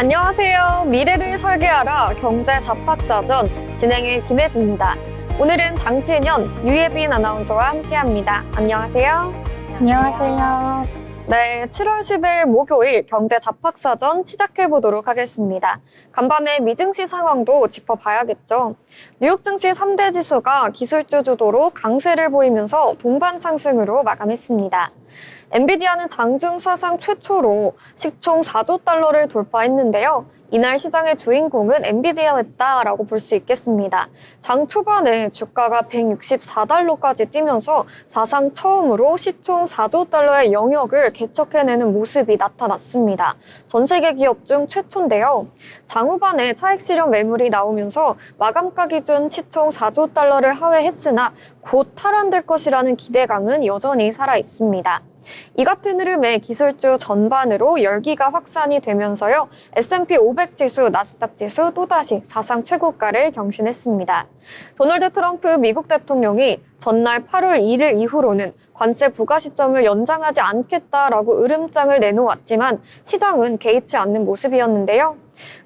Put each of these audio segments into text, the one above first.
안녕하세요. 미래를 설계하라 경제 잡학사전 진행의 김혜주입니다. 오늘은 장진현, 유예빈 아나운서와 함께합니다. 안녕하세요. 안녕하세요. 네, 7월 10일 목요일 경제 잡학사전 시작해보도록 하겠습니다. 간밤에 미증시 상황도 짚어봐야겠죠. 뉴욕 증시 3대 지수가 기술주 주도로 강세를 보이면서 동반 상승으로 마감했습니다. 엔비디아는 장중 사상 최초로 시총 4조 달러를 돌파했는데요. 이날 시장의 주인공은 엔비디아였다라고 볼 수 있겠습니다. 장 초반에 주가가 164달러까지 뛰면서 사상 처음으로 시총 4조 달러의 영역을 개척해내는 모습이 나타났습니다. 전 세계 기업 중 최초인데요. 장 후반에 차익 실현 매물이 나오면서 마감가 기준 시총 4조 달러를 하회했으나 곧 탈환될 것이라는 기대감은 여전히 살아있습니다. 이 같은 흐름에 기술주 전반으로 열기가 확산이 되면서요. S&P 500 지수, 나스닥 지수 또다시 사상 최고가를 경신했습니다. 도널드 트럼프 미국 대통령이 전날 8월 1일 이후로는 관세 부과 시점을 연장하지 않겠다라고 으름장을 내놓았지만 시장은 개의치 않는 모습이었는데요.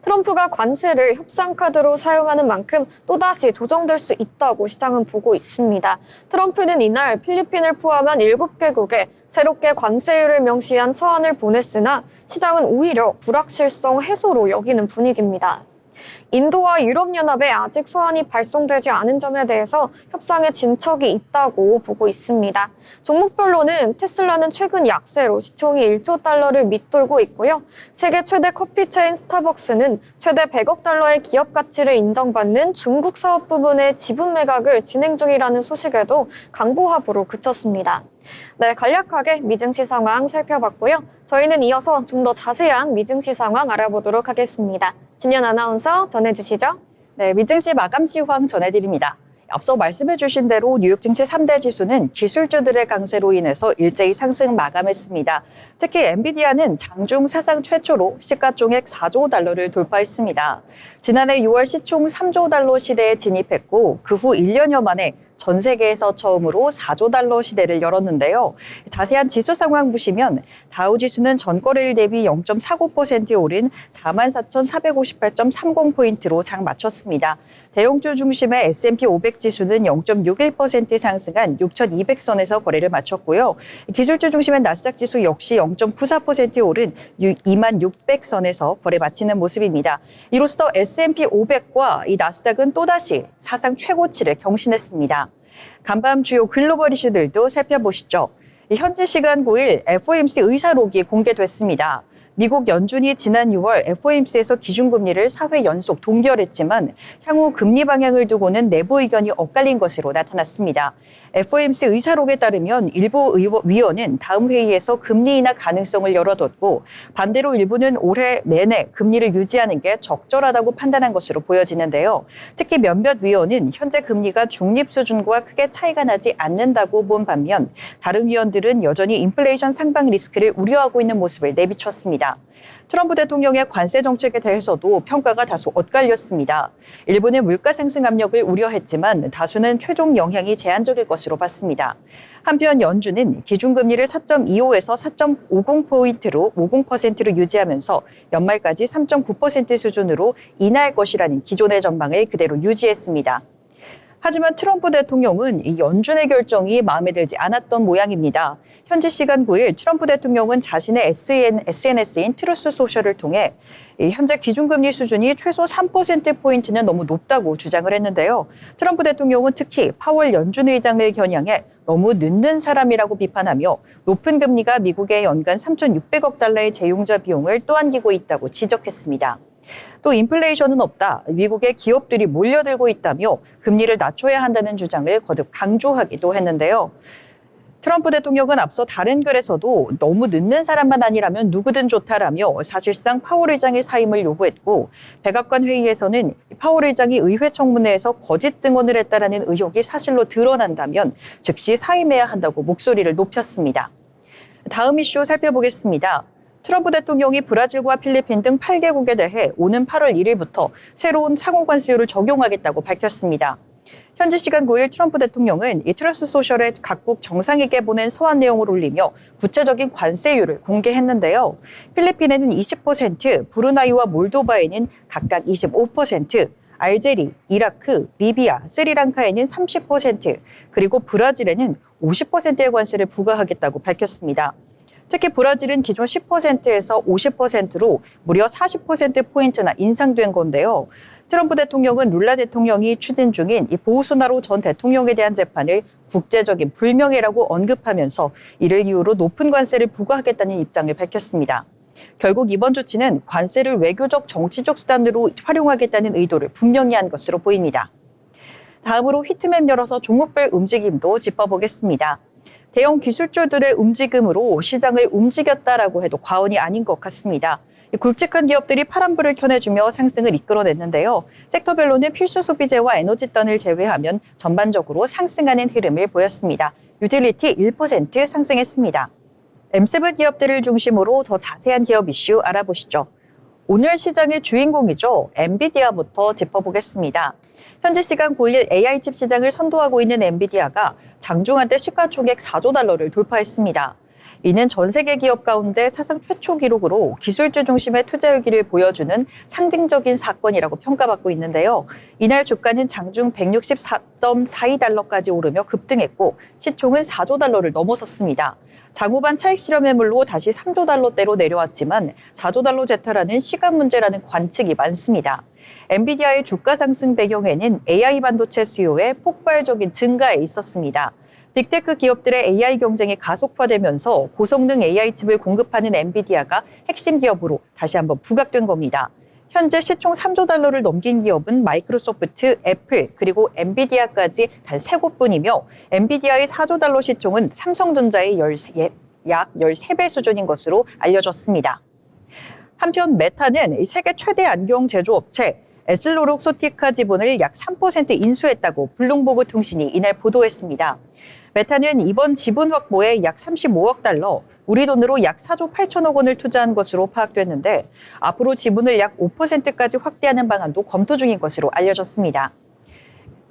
트럼프가 관세를 협상 카드로 사용하는 만큼 또다시 조정될 수 있다고 시장은 보고 있습니다. 트럼프는 이날 필리핀을 포함한 7개국에 새롭게 관세율을 명시한 서한을 보냈으나 시장은 오히려 불확실성 해소로 여기는 분위기입니다. 인도와 유럽연합에 아직 서한이 발송되지 않은 점에 대해서 협상에 진척이 있다고 보고 있습니다. 종목별로는 테슬라는 최근 약세로 시총이 1조 달러를 밑돌고 있고요. 세계 최대 커피 체인 스타벅스는 최대 100억 달러의 기업 가치를 인정받는 중국 사업 부분의 지분 매각을 진행 중이라는 소식에도 강보합으로 그쳤습니다. 네, 간략하게 미증시 상황 살펴봤고요. 저희는 이어서 좀 더 자세한 미증시 상황 알아보도록 하겠습니다. 진현 아나운서 전해주시죠. 네, 미증시 마감 시황 전해드립니다. 앞서 말씀해 주신 대로 뉴욕 증시 3대 지수는 기술주들의 강세로 인해서 일제히 상승 마감했습니다. 특히 엔비디아는 장중 사상 최초로 시가총액 4조 달러를 돌파했습니다. 지난해 6월 시총 3조 달러 시대에 진입했고 그 후 1년여 만에 전 세계에서 처음으로 4조 달러 시대를 열었는데요. 자세한 지수 상황 보시면 다우 지수는 전거래일 대비 0.49% 오른 44,458.30포인트로 장 마쳤습니다. 대형주 중심의 S&P 500 지수는 0.61% 상승한 6,200선에서 거래를 마쳤고요. 기술주 중심의 나스닥 지수 역시 0.94% 오른 26,600선에서 거래 마치는 모습입니다. 이로써 S&P 500과 이 나스닥은 또다시 사상 최고치를 경신했습니다. 간밤 주요 글로벌 이슈들도 살펴보시죠. 현지 시간 9일 FOMC 의사록이 공개됐습니다. 미국 연준이 지난 6월 FOMC에서 기준금리를 4회 연속 동결했지만 향후 금리 방향을 두고는 내부 의견이 엇갈린 것으로 나타났습니다. FOMC 의사록에 따르면 일부 위원은 다음 회의에서 금리 인하 가능성을 열어뒀고 반대로 일부는 올해 내내 금리를 유지하는 게 적절하다고 판단한 것으로 보여지는데요. 특히 몇몇 위원은 현재 금리가 중립 수준과 크게 차이가 나지 않는다고 본 반면 다른 위원들은 여전히 인플레이션 상방 리스크를 우려하고 있는 모습을 내비쳤습니다. 트럼프 대통령의 관세 정책에 대해서도 평가가 다소 엇갈렸습니다. 일부는 물가 상승 압력을 우려했지만 다수는 최종 영향이 제한적일 것으로 봤습니다. 한편 연준은 기준금리를 4.25에서 4.50%로 유지하면서 연말까지 3.9% 수준으로 인하할 것이라는 기존의 전망을 그대로 유지했습니다. 하지만 트럼프 대통령은 이 연준의 결정이 마음에 들지 않았던 모양입니다. 현지 시간 9일 트럼프 대통령은 자신의 SNS인 트루스 소셜을 통해 현재 기준금리 수준이 최소 3%포인트는 너무 높다고 주장을 했는데요. 트럼프 대통령은 특히 파월 연준 의장을 겨냥해 너무 늦는 사람이라고 비판하며 높은 금리가 미국의 연간 3,600억 달러의 재용자 비용을 떠안기고 있다고 지적했습니다. 또 인플레이션은 없다, 미국의 기업들이 몰려들고 있다며 금리를 낮춰야 한다는 주장을 거듭 강조하기도 했는데요. 트럼프 대통령은 앞서 다른 글에서도 너무 늦는 사람만 아니라면 누구든 좋다라며 사실상 파월 의장의 사임을 요구했고 백악관 회의에서는 파월 의장이 의회 청문회에서 거짓 증언을 했다라는 의혹이 사실로 드러난다면 즉시 사임해야 한다고 목소리를 높였습니다. 다음 이슈 살펴보겠습니다. 트럼프 대통령이 브라질과 필리핀 등 8개국에 대해 오는 8월 1일부터 새로운 상호관세율을 적용하겠다고 밝혔습니다. 현지 시간 9일 트럼프 대통령은 이 트루스 소셜에 각국 정상에게 보낸 서한 내용을 올리며 구체적인 관세율을 공개했는데요. 필리핀에는 20%, 브루나이와 몰도바에는 각각 25%, 알제리, 이라크, 리비아, 스리랑카에는 30%, 그리고 브라질에는 50%의 관세를 부과하겠다고 밝혔습니다. 특히 브라질은 기존 10%에서 50%로 무려 40%포인트나 인상된 건데요. 트럼프 대통령은 룰라 대통령이 추진 중인 이 보우소나로 전 대통령에 대한 재판을 국제적인 불명예라고 언급하면서 이를 이유로 높은 관세를 부과하겠다는 입장을 밝혔습니다. 결국 이번 조치는 관세를 외교적 정치적 수단으로 활용하겠다는 의도를 분명히 한 것으로 보입니다. 다음으로 히트맵 열어서 종목별 움직임도 짚어보겠습니다. 대형 기술주들의 움직임으로 시장을 움직였다라고 해도 과언이 아닌 것 같습니다. 굵직한 기업들이 파란불을 켜내주며 상승을 이끌어냈는데요. 섹터별로는 필수 소비재와 에너지단을 제외하면 전반적으로 상승하는 흐름을 보였습니다. 유틸리티 1% 상승했습니다. M7 기업들을 중심으로 더 자세한 기업 이슈 알아보시죠. 오늘 시장의 주인공이죠. 엔비디아부터 짚어보겠습니다. 현지 시간 9일 AI 칩 시장을 선도하고 있는 엔비디아가 장중한때 시가총액 4조 달러를 돌파했습니다. 이는 전 세계 기업 가운데 사상 최초 기록으로 기술주 중심의 투자 열기를 보여주는 상징적인 사건이라고 평가받고 있는데요. 이날 주가는 장중 164.42달러까지 오르며 급등했고 시총은 4조 달러를 넘어섰습니다. 장후반 차익 실현 매물로 다시 3조 달러대로 내려왔지만 4조 달러 재탈하는 시간 문제라는 관측이 많습니다. 엔비디아의 주가 상승 배경에는 AI 반도체 수요의 폭발적인 증가에 있었습니다. 빅테크 기업들의 AI 경쟁이 가속화되면서 고성능 AI 칩을 공급하는 엔비디아가 핵심 기업으로 다시 한번 부각된 겁니다. 현재 시총 3조 달러를 넘긴 기업은 마이크로소프트, 애플, 그리고 엔비디아까지 단 3곳뿐이며 엔비디아의 4조 달러 시총은 삼성전자의 약 13배 수준인 것으로 알려졌습니다. 한편 메타는 세계 최대 안경 제조업체 에슬로룩소티카 지분을 약 3% 인수했다고 블룸버그 통신이 이날 보도했습니다. 메타는 이번 지분 확보에 약 35억 달러, 우리 돈으로 약 4조 8천억 원을 투자한 것으로 파악됐는데 앞으로 지분을 약 5%까지 확대하는 방안도 검토 중인 것으로 알려졌습니다.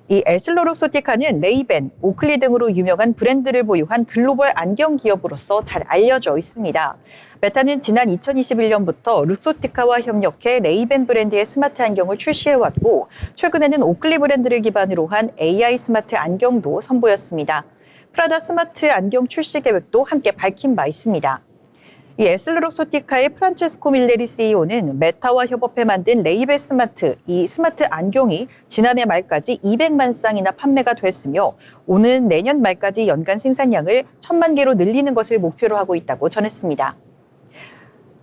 이 에슬로룩소티카는 레이벤, 오클리 등으로 유명한 브랜드를 보유한 글로벌 안경 기업으로서 잘 알려져 있습니다. 메타는 지난 2021년부터 룩소티카와 협력해 레이벤 브랜드의 스마트 안경을 출시해왔고 최근에는 오클리 브랜드를 기반으로 한 AI 스마트 안경도 선보였습니다. 프라다 스마트 안경 출시 계획도 함께 밝힌 바 있습니다. 이 에슬로룩소티카의 프란체스코 밀레리 CEO는 메타와 협업해 만든 레이벤 스마트, 이 스마트 안경이 지난해 말까지 200만 쌍이나 판매가 됐으며 오는 내년 말까지 연간 생산량을 1,000만 개로 늘리는 것을 목표로 하고 있다고 전했습니다.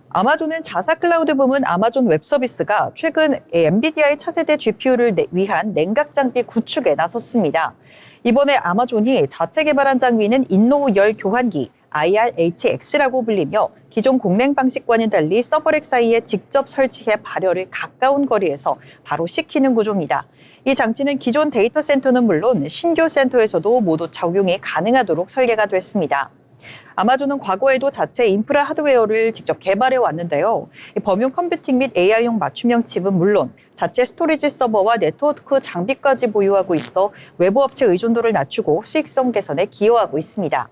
아마존은 자사 클라우드 부문 아마존 웹서비스가 최근 엔비디아의 차세대 GPU를 위한 냉각 장비 구축에 나섰습니다. 이번에 아마존이 자체 개발한 장비는 인노우 열 교환기 IRHX라고 불리며 기존 공랭 방식과는 달리 서버렉 사이에 직접 설치해 발열을 가까운 거리에서 바로 식히는 구조입니다. 이 장치는 기존 데이터 센터는 물론 신규 센터에서도 모두 적용이 가능하도록 설계가 됐습니다. 아마존은 과거에도 자체 인프라 하드웨어를 직접 개발해 왔는데요. 범용 컴퓨팅 및 AI용 맞춤형 칩은 물론 자체 스토리지 서버와 네트워크 장비까지 보유하고 있어 외부 업체 의존도를 낮추고 수익성 개선에 기여하고 있습니다.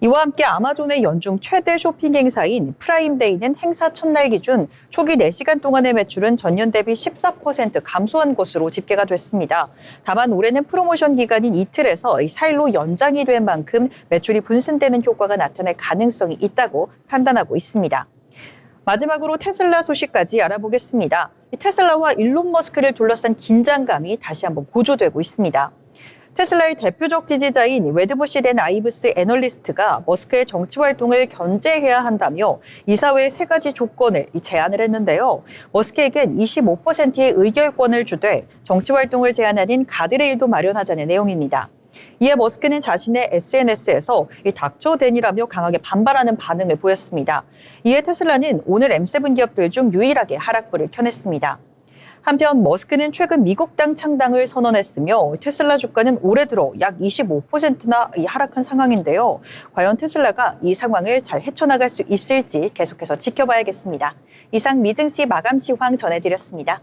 이와 함께 아마존의 연중 최대 쇼핑 행사인 프라임데이는 행사 첫날 기준 초기 4시간 동안의 매출은 전년 대비 14% 감소한 것으로 집계가 됐습니다. 다만 올해는 프로모션 기간인 이틀에서 4일로 연장이 된 만큼 매출이 분산되는 효과가 나타날 가능성이 있다고 판단하고 있습니다. 마지막으로 테슬라 소식까지 알아보겠습니다. 테슬라와 일론 머스크를 둘러싼 긴장감이 다시 한번 고조되고 있습니다. 테슬라의 대표적 지지자인 웨드부시 댄 아이브스 애널리스트가 머스크의 정치 활동을 견제해야 한다며 이사회에 3가지 조건을 제안을 했는데요. 머스크에겐 25%의 의결권을 주되 정치 활동을 제한하는 가드레일도 마련하자는 내용입니다. 이에 머스크는 자신의 SNS에서 닥쳐 댄이라며 강하게 반발하는 반응을 보였습니다. 이에 테슬라는 오늘 M7 기업들 중 유일하게 하락불을 켜냈습니다. 한편 머스크는 최근 미국당 창당을 선언했으며 테슬라 주가는 올해 들어 약 25%나 하락한 상황인데요. 과연 테슬라가 이 상황을 잘 헤쳐나갈 수 있을지 계속해서 지켜봐야겠습니다. 이상 미증시 마감 시황 전해드렸습니다.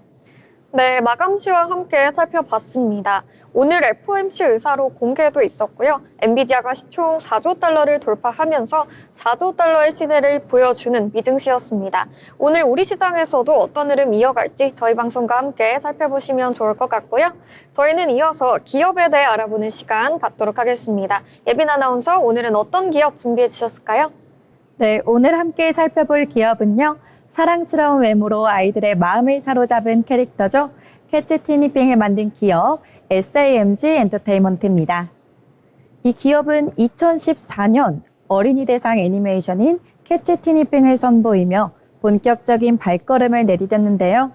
네, 마감 시와 함께 살펴봤습니다. 오늘 FOMC 의사로 공개도 있었고요. 엔비디아가 시총 4조 달러를 돌파하면서 4조 달러의 시대를 보여주는 미증시였습니다. 오늘 우리 시장에서도 어떤 흐름 이어갈지 저희 방송과 함께 살펴보시면 좋을 것 같고요. 저희는 이어서 기업에 대해 알아보는 시간 갖도록 하겠습니다. 예빈 아나운서, 오늘은 어떤 기업 준비해 주셨을까요? 네, 오늘 함께 살펴볼 기업은요. 사랑스러운 외모로 아이들의 마음을 사로잡은 캐릭터죠. 캐치 티니핑을 만든 기업 SAMG 엔터테인먼트입니다. 이 기업은 2014년 어린이 대상 애니메이션인 캐치 티니핑을 선보이며 본격적인 발걸음을 내디뎠는데요.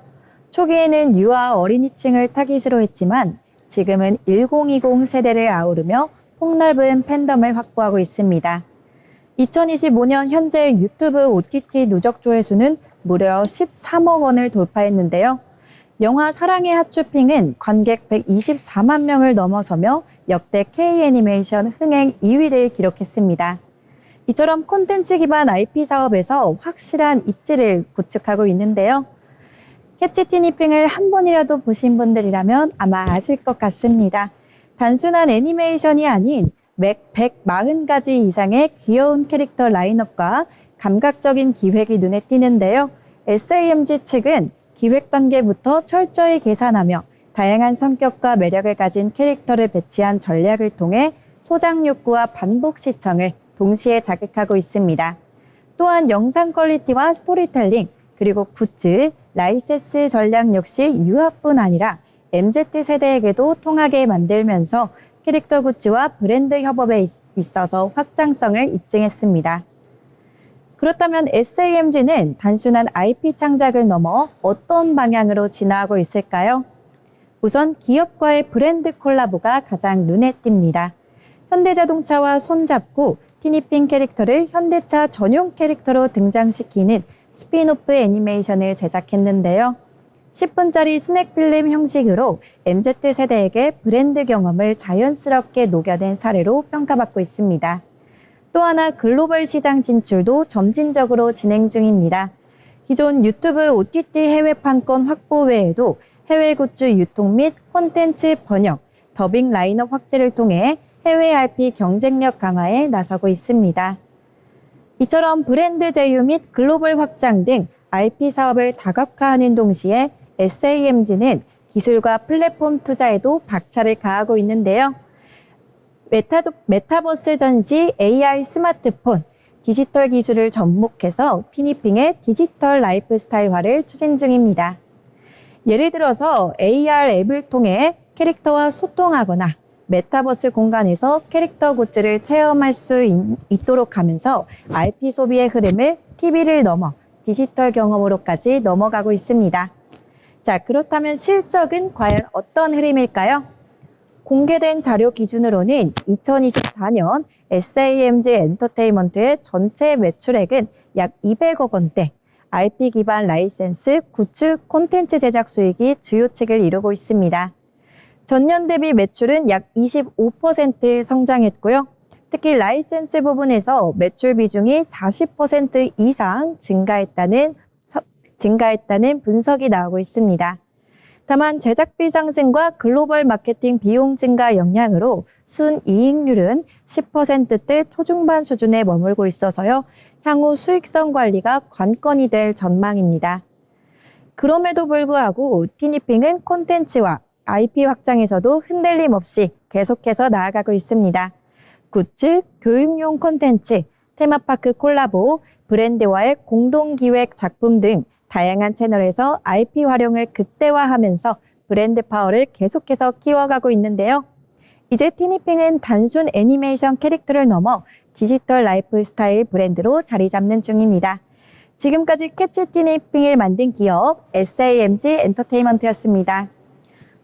초기에는 유아 어린이층을 타깃으로 했지만 지금은 1020 세대를 아우르며 폭넓은 팬덤을 확보하고 있습니다. 2025년 현재 유튜브 OTT 누적 조회수는 무려 13억 원을 돌파했는데요. 영화 사랑의 핫쇼핑은 관객 124만 명을 넘어서며 역대 K-애니메이션 흥행 2위를 기록했습니다. 이처럼 콘텐츠 기반 IP 사업에서 확실한 입지를 구축하고 있는데요. 캐치 티니핑을 한 번이라도 보신 분들이라면 아마 아실 것 같습니다. 단순한 애니메이션이 아닌 140가지 이상의 귀여운 캐릭터 라인업과 감각적인 기획이 눈에 띄는데요. SAMG 측은 기획 단계부터 철저히 계산하며 다양한 성격과 매력을 가진 캐릭터를 배치한 전략을 통해 소장 욕구와 반복 시청을 동시에 자극하고 있습니다. 또한 영상 퀄리티와 스토리텔링, 그리고 굿즈, 라이센스 전략 역시 유아뿐 아니라 MZ세대에게도 통하게 만들면서 캐릭터 굿즈와 브랜드 협업에 있어서 확장성을 입증했습니다. 그렇다면 SAMG는 단순한 IP 창작을 넘어 어떤 방향으로 진화하고 있을까요? 우선 기업과의 브랜드 콜라보가 가장 눈에 띕니다. 현대자동차와 손잡고 티니핑 캐릭터를 현대차 전용 캐릭터로 등장시키는 스핀오프 애니메이션을 제작했는데요. 10분짜리 스낵 필름 형식으로 MZ세대에게 브랜드 경험을 자연스럽게 녹여낸 사례로 평가받고 있습니다. 또 하나 글로벌 시장 진출도 점진적으로 진행 중입니다. 기존 유튜브 OTT 해외 판권 확보 외에도 해외 굿즈 유통 및 콘텐츠 번역, 더빙 라인업 확대를 통해 해외 IP 경쟁력 강화에 나서고 있습니다. 이처럼 브랜드 제휴 및 글로벌 확장 등 IP 사업을 다각화하는 동시에 SAMG는 기술과 플랫폼 투자에도 박차를 가하고 있는데요. 메타버스 전시 AR 스마트폰, 디지털 기술을 접목해서 티니핑의 디지털 라이프 스타일화를 추진 중입니다. 예를 들어서 AR 앱을 통해 캐릭터와 소통하거나 메타버스 공간에서 캐릭터 굿즈를 체험할 수 있도록 하면서 IP 소비의 흐름을 TV를 넘어 디지털 경험으로까지 넘어가고 있습니다. 자, 그렇다면 실적은 과연 어떤 흐름일까요? 공개된 자료 기준으로는 2024년 SAMG 엔터테인먼트의 전체 매출액은 약 200억 원대, IP 기반 라이센스, 굿즈, 콘텐츠 제작 수익이 주요 측을 이루고 있습니다. 전년 대비 매출은 약 25% 성장했고요. 특히 라이센스 부분에서 매출 비중이 40% 이상 증가했다는 분석이 나오고 있습니다. 다만 제작비 상승과 글로벌 마케팅 비용 증가 영향으로 순이익률은 10%대 초중반 수준에 머물고 있어서요. 향후 수익성 관리가 관건이 될 전망입니다. 그럼에도 불구하고 티니핑은 콘텐츠와 IP 확장에서도 흔들림 없이 계속해서 나아가고 있습니다. 굿즈, 교육용 콘텐츠, 테마파크 콜라보, 브랜드와의 공동기획 작품 등 다양한 채널에서 IP 활용을 극대화하면서 브랜드 파워를 계속해서 키워가고 있는데요. 이제 티니핑은 단순 애니메이션 캐릭터를 넘어 디지털 라이프 스타일 브랜드로 자리 잡는 중입니다. 지금까지 캐치 티니핑을 만든 기업 SAMG 엔터테인먼트였습니다.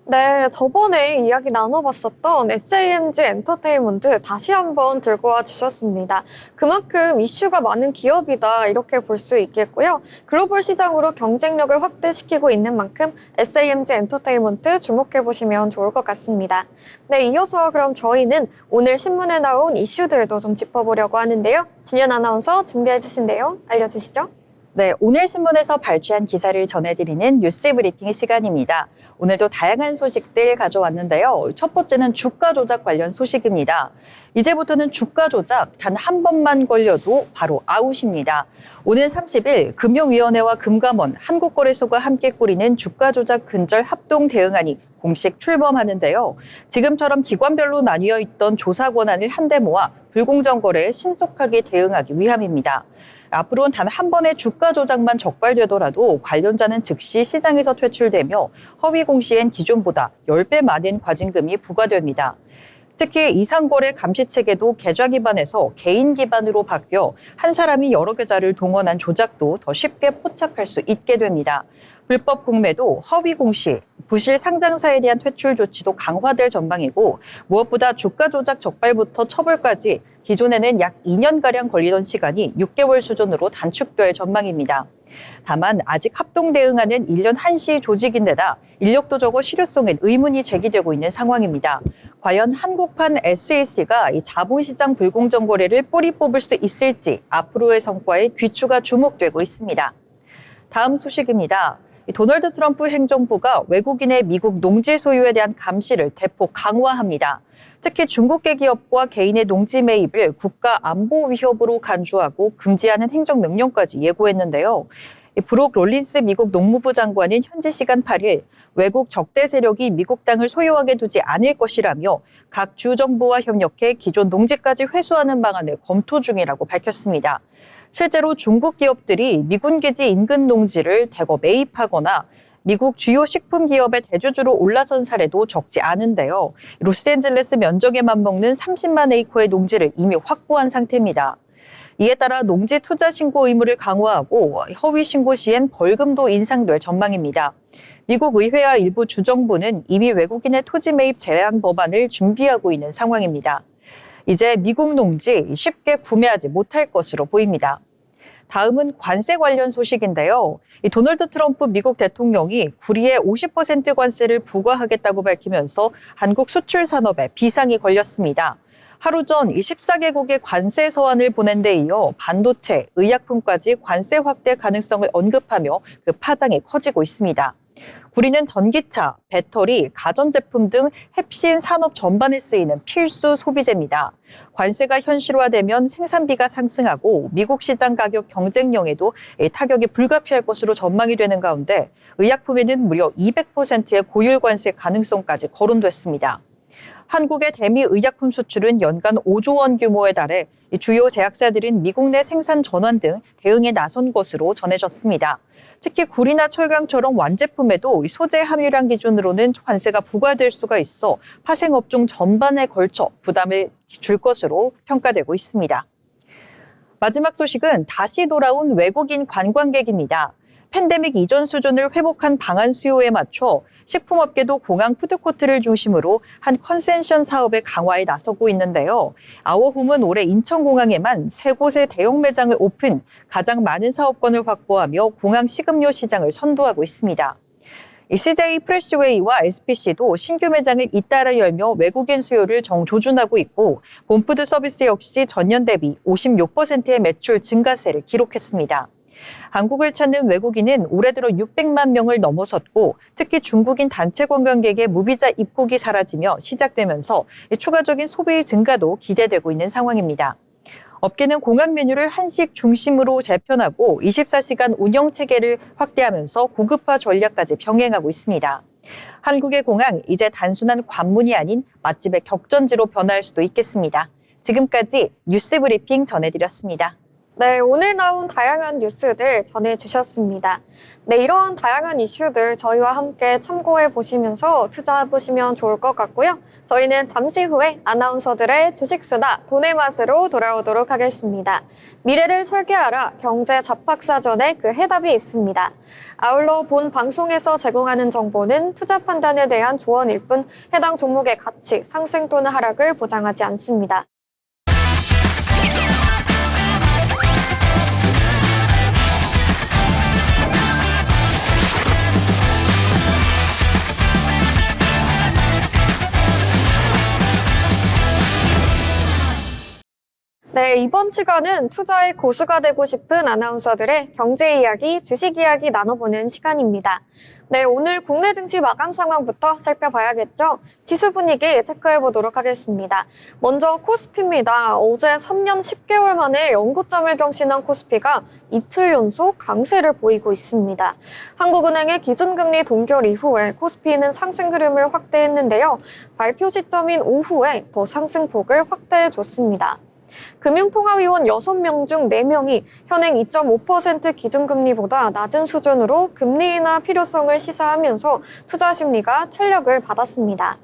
네, 저번에 이야기 나눠봤었던 SAMG 엔터테인먼트 다시 한번 들고 와 주셨습니다. 그만큼 이슈가 많은 기업이다 이렇게 볼 수 있겠고요. 글로벌 시장으로 경쟁력을 확대시키고 있는 만큼 SAMG 엔터테인먼트 주목해보시면 좋을 것 같습니다. 네, 이어서 그럼 저희는 오늘 신문에 나온 이슈들도 좀 짚어보려고 하는데요. 진현 아나운서 준비해주신 내용 알려주시죠. 네, 오늘 신문에서 발췌한 기사를 전해드리는 뉴스 브리핑 시간입니다. 오늘도 다양한 소식들 가져왔는데요. 첫 번째는 주가 조작 관련 소식입니다. 이제부터는 주가 조작 단 한 번만 걸려도 바로 아웃입니다. 오늘 30일 금융위원회와 금감원, 한국거래소가 함께 꾸리는 주가 조작 근절 합동 대응안이 공식 출범하는데요. 지금처럼 기관별로 나뉘어 있던 조사 권한을 한데 모아 불공정 거래에 신속하게 대응하기 위함입니다. 앞으로는 단 한 번의 주가 조작만 적발되더라도 관련자는 즉시 시장에서 퇴출되며 허위 공시엔 기존보다 10배 많은 과징금이 부과됩니다. 특히 이상거래 감시 체계도 계좌 기반에서 개인 기반으로 바뀌어 한 사람이 여러 계좌를 동원한 조작도 더 쉽게 포착할 수 있게 됩니다. 불법 공매도, 허위 공시, 부실 상장사에 대한 퇴출 조치도 강화될 전망이고 무엇보다 주가 조작 적발부터 처벌까지 기존에는 약 2년가량 걸리던 시간이 6개월 수준으로 단축될 전망입니다. 다만 아직 합동 대응하는 1년 한시 조직인데다 인력도 적어 실효성엔 의문이 제기되고 있는 상황입니다. 과연 한국판 SEC가 이 자본시장 불공정 거래를 뿌리 뽑을 수 있을지 앞으로의 성과에 귀추가 주목되고 있습니다. 다음 소식입니다. 도널드 트럼프 행정부가 외국인의 미국 농지 소유에 대한 감시를 대폭 강화합니다. 특히 중국계 기업과 개인의 농지 매입을 국가 안보 위협으로 간주하고 금지하는 행정명령까지 예고했는데요. 브록 롤린스 미국 농무부 장관은 현지 시간 8일 외국 적대 세력이 미국 땅을 소유하게 두지 않을 것이라며 각 주 정부와 협력해 기존 농지까지 회수하는 방안을 검토 중이라고 밝혔습니다. 실제로 중국 기업들이 미군 기지 인근 농지를 대거 매입하거나 미국 주요 식품 기업의 대주주로 올라선 사례도 적지 않은데요. 로스앤젤레스 면적에 맞먹는 30만 에이커의 농지를 이미 확보한 상태입니다. 이에 따라 농지 투자 신고 의무를 강화하고 허위 신고 시엔 벌금도 인상될 전망입니다. 미국 의회와 일부 주정부는 이미 외국인의 토지 매입 제한 법안을 준비하고 있는 상황입니다. 이제 미국 농지 쉽게 구매하지 못할 것으로 보입니다. 다음은 관세 관련 소식인데요. 도널드 트럼프 미국 대통령이 구리에 50% 관세를 부과하겠다고 밝히면서 한국 수출 산업에 비상이 걸렸습니다. 하루 전 14개국의 관세 서한을 보낸 데 이어 반도체, 의약품까지 관세 확대 가능성을 언급하며 그 파장이 커지고 있습니다. 구리는 전기차, 배터리, 가전제품 등 핵심 산업 전반에 쓰이는 필수 소비재입니다. 관세가 현실화되면 생산비가 상승하고 미국 시장 가격 경쟁력에도 타격이 불가피할 것으로 전망이 되는 가운데 의약품에는 무려 200%의 고율 관세 가능성까지 거론됐습니다. 한국의 대미 의약품 수출은 연간 5조 원 규모에 달해 주요 제약사들은 미국 내 생산 전환 등 대응에 나선 것으로 전해졌습니다. 특히 구리나 철강처럼 완제품에도 소재 함유량 기준으로는 관세가 부과될 수가 있어 파생업종 전반에 걸쳐 부담을 줄 것으로 평가되고 있습니다. 마지막 소식은 다시 돌아온 외국인 관광객입니다. 팬데믹 이전 수준을 회복한 방한 수요에 맞춰 식품업계도 공항 푸드코트를 중심으로 한 컨센션 사업의 강화에 나서고 있는데요. 아워홈은 올해 인천공항에만 3곳의 대형 매장을 오픈, 가장 많은 사업권을 확보하며 공항 식음료 시장을 선도하고 있습니다. CJ 프레시웨이와 SPC도 신규 매장을 잇따라 열며 외국인 수요를 정조준하고 있고 봄푸드 서비스 역시 전년 대비 56%의 매출 증가세를 기록했습니다. 한국을 찾는 외국인은 올해 들어 600만 명을 넘어섰고 특히 중국인 단체 관광객의 무비자 입국이 사라지며 시작되면서 추가적인 소비 증가도 기대되고 있는 상황입니다. 업계는 공항 메뉴를 한식 중심으로 재편하고 24시간 운영 체계를 확대하면서 고급화 전략까지 병행하고 있습니다. 한국의 공항, 이제 단순한 관문이 아닌 맛집의 격전지로 변화할 수도 있겠습니다. 지금까지 뉴스 브리핑 전해드렸습니다. 네, 오늘 나온 다양한 뉴스들 전해주셨습니다. 네, 이런 다양한 이슈들 저희와 함께 참고해 보시면서 투자해 보시면 좋을 것 같고요. 저희는 잠시 후에 아나운서들의 주식수다 돈의 맛으로 돌아오도록 하겠습니다. 미래를 설계하라 경제 잡학사전에 그 해답이 있습니다. 아울러 본 방송에서 제공하는 정보는 투자 판단에 대한 조언일 뿐 해당 종목의 가치, 상승 또는 하락을 보장하지 않습니다. 네, 네, 이번 시간은 투자의 고수가 되고 싶은 아나운서들의 경제 이야기, 주식 이야기 나눠보는 시간입니다. 네, 오늘 국내 증시 마감 상황부터 살펴봐야겠죠? 지수 분위기 체크해보도록 하겠습니다. 먼저 코스피입니다. 어제 3년 10개월 만에 연고점을 경신한 코스피가 이틀 연속 강세를 보이고 있습니다. 한국은행의 기준금리 동결 이후에 코스피는 상승 흐름을 확대했는데요. 발표 시점인 오후에 더 상승폭을 확대해줬습니다. 금융통화위원 6명 중 4명이 현행 2.5% 기준금리보다 낮은 수준으로 금리 인하 필요성을 시사하면서 투자 심리가 탄력을 받았습니다.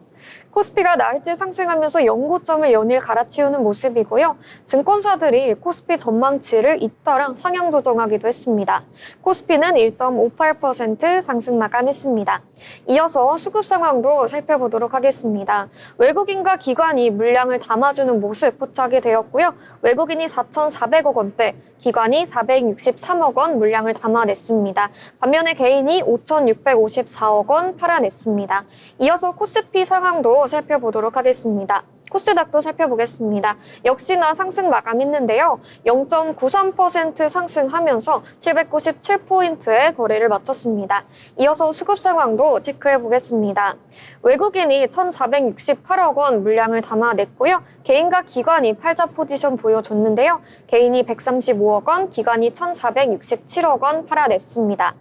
코스피가 날째 상승하면서 연고점을 연일 갈아치우는 모습이고요. 증권사들이 코스피 전망치를 잇따라 상향 조정하기도 했습니다. 코스피는 1.58% 상승 마감했습니다. 이어서 수급 상황도 살펴보도록 하겠습니다. 외국인과 기관이 물량을 담아주는 모습 포착이 되었고요. 외국인이 4,400억 원대, 기관이 463억 원 물량을 담아냈습니다. 반면에 개인이 5,654억 원 팔아냈습니다. 이어서 코스피 상황도 살펴보도록 하겠습니다. 코스닥도 살펴보겠습니다. 역시나 상승 마감했는데요. 0.93% 상승하면서 797포인트의 거래를 마쳤습니다. 이어서 수급 상황도 체크해보겠습니다. 외국인이 1,468억 원 물량을 담아냈고요. 개인과 기관이 팔자 포지션 보여줬는데요. 개인이 135억 원, 기관이 1,467억 원 팔아냈습니다.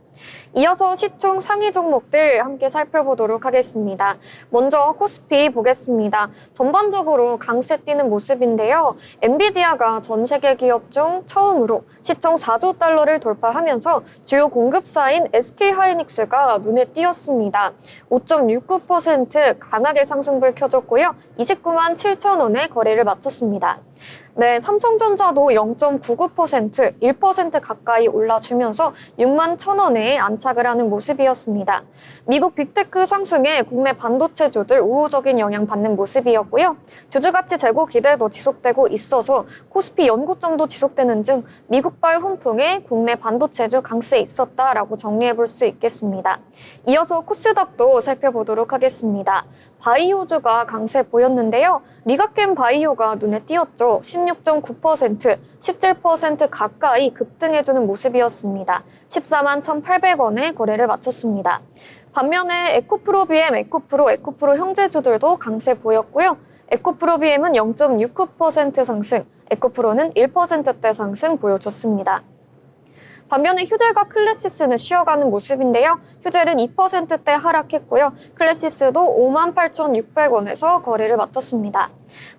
이어서 시총 상위 종목들 함께 살펴보도록 하겠습니다. 먼저 코스피 보겠습니다. 전반적으로 강세 띄는 모습인데요. 엔비디아가 전 세계 기업 중 처음으로 시총 4조 달러를 돌파하면서 주요 공급사인 SK하이닉스가 눈에 띄었습니다. 5.69% 강하게 상승불 켜줬고요. 29만 7천 원의 거래를 마쳤습니다. 네, 삼성전자도 0.99%, 1% 가까이 올라주면서 6만 1천 원에 안착을 하는 모습이었습니다. 미국 빅테크 상승에 국내 반도체주들 우호적인 영향 받는 모습이었고요. 주주가치 재고 기대도 지속되고 있어서 코스피 연고점도 지속되는 등 미국발 훈풍에 국내 반도체주 강세에 있었다라고 정리해볼 수 있겠습니다. 이어서 코스닥도 살펴보도록 하겠습니다. 바이오주가 강세 보였는데요. 리가켄 바이오가 눈에 띄었죠. 16.9%, 17% 가까이 급등해주는 모습이었습니다. 14만 1,800원에 거래를 마쳤습니다. 반면에 에코프로비엠, 에코프로 형제주들도 강세 보였고요. 에코프로비엠은 0.69% 상승, 에코프로는 1%대 상승 보여줬습니다. 반면에 휴젤과 클래시스는 쉬어가는 모습인데요. 휴젤은 2%대 하락했고요. 클래시스도 58,600원에서 거래를 마쳤습니다.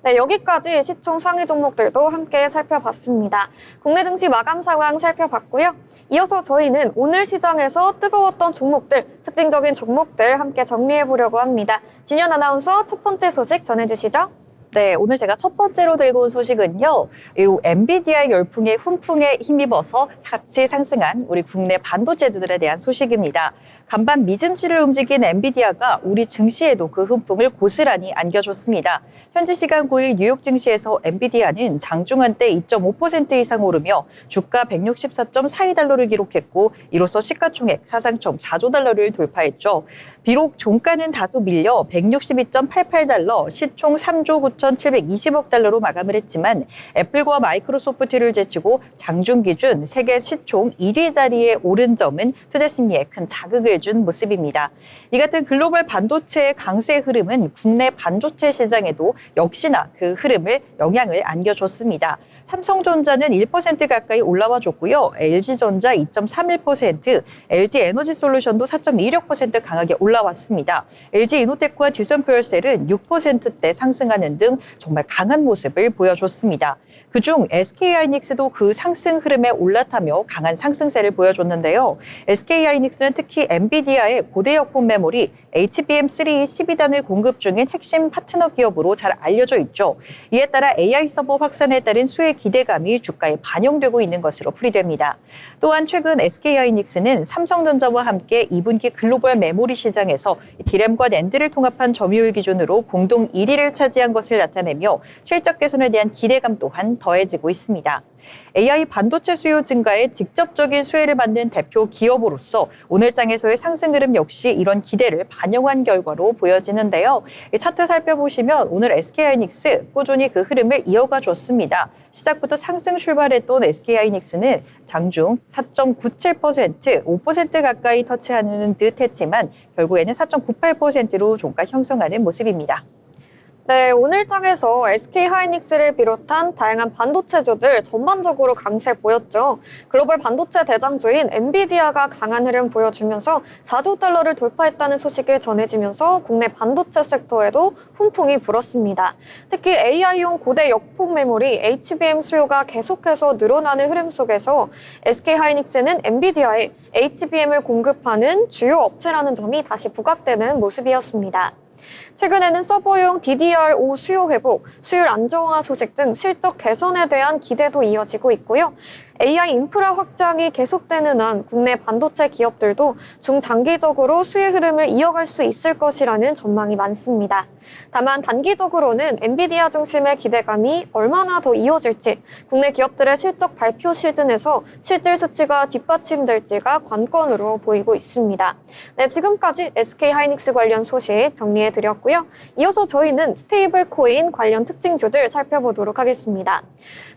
네, 여기까지 시총 상위 종목들도 함께 살펴봤습니다. 국내 증시 마감 상황 살펴봤고요. 이어서 저희는 오늘 시장에서 뜨거웠던 종목들, 특징적인 종목들 함께 정리해보려고 합니다. 진현 아나운서 첫 번째 소식 전해주시죠. 네, 오늘 제가 첫 번째로 들고 온 소식은요. 이 엔비디아 열풍에 훈풍에 힘입어서 같이 상승한 우리 국내 반도체주들에 대한 소식입니다. 간밤 미증시를 움직인 엔비디아가 우리 증시에도 그 훈풍을 고스란히 안겨줬습니다. 현지 시간 9일 뉴욕 증시에서 엔비디아는 장중한 때 2.5% 이상 오르며 주가 164.42달러를 기록했고 이로써 시가총액 사상 처음 4조 달러를 돌파했죠. 비록 종가는 다소 밀려 162.88달러, 시총 3조 9,720억 달러로 마감을 했지만 애플과 마이크로소프트를 제치고 장중 기준 세계 시총 1위 자리에 오른 점은 투자 심리에 큰 자극을 준 모습입니다. 이 같은 글로벌 반도체의 강세 흐름은 국내 반도체 시장에도 역시나 그 흐름을 영향을 안겨줬습니다. 삼성전자는 1% 가까이 올라와 줬고요. LG전자 2.31%, LG에너지솔루션도 4.26% 강하게 올라왔습니다. LG이노텍과 듀선퓨얼셀은 6%대 상승하는 등 정말 강한 모습을 보여줬습니다. 그중 SK하이닉스도 그 상승 흐름에 올라타며 강한 상승세를 보여줬는데요. SK하이닉스는 특히 엔비디아의 고대역폭 메모리 HBM3 12단을 공급 중인 핵심 파트너 기업으로 잘 알려져 있죠. 이에 따라 AI 서버 확산에 따른 수혜 기대감이 주가에 반영되고 있는 것으로 풀이됩니다. 또한 최근 SK하이닉스는 삼성전자와 함께 2분기 글로벌 메모리 시장에서 D램과 낸드를 통합한 점유율 기준으로 공동 1위를 차지한 것을 나타내며 실적 개선에 대한 기대감 또한 더해지고 있습니다. AI 반도체 수요 증가에 직접적인 수혜를 받는 대표 기업으로서 오늘 장에서의 상승 흐름 역시 이런 기대를 반영한 결과로 보여지는데요. 이 차트 살펴보시면 오늘 SK하이닉스 꾸준히 그 흐름을 이어가 줬습니다. 시작부터 상승 출발했던 SK하이닉스는 장중 4.97%, 5% 가까이 터치하는 듯 했지만 결국에는 4.98%로 종가 형성하는 모습입니다. 네, 오늘 장에서 SK하이닉스를 비롯한 다양한 반도체주들 전반적으로 강세 보였죠. 글로벌 반도체 대장주인 엔비디아가 강한 흐름 보여주면서 4조 달러를 돌파했다는 소식이 전해지면서 국내 반도체 섹터에도 훈풍이 불었습니다. 특히 AI용 고대 역폭 메모리 HBM 수요가 계속해서 늘어나는 흐름 속에서 SK하이닉스는 엔비디아에 HBM을 공급하는 주요 업체라는 점이 다시 부각되는 모습이었습니다. 최근에는 서버용 DDR5 수요 회복, 수율 안정화 소식 등 실적 개선에 대한 기대도 이어지고 있고요. AI 인프라 확장이 계속되는 한 국내 반도체 기업들도 중장기적으로 수혜 흐름을 이어갈 수 있을 것이라는 전망이 많습니다. 다만 단기적으로는 엔비디아 중심의 기대감이 얼마나 더 이어질지, 국내 기업들의 실적 발표 시즌에서 실질 수치가 뒷받침될지가 관건으로 보이고 있습니다. 네, 지금까지 SK하이닉스 관련 소식 정리해드렸고요. 이어서 저희는 스테이블 코인 관련 특징주들 살펴보도록 하겠습니다.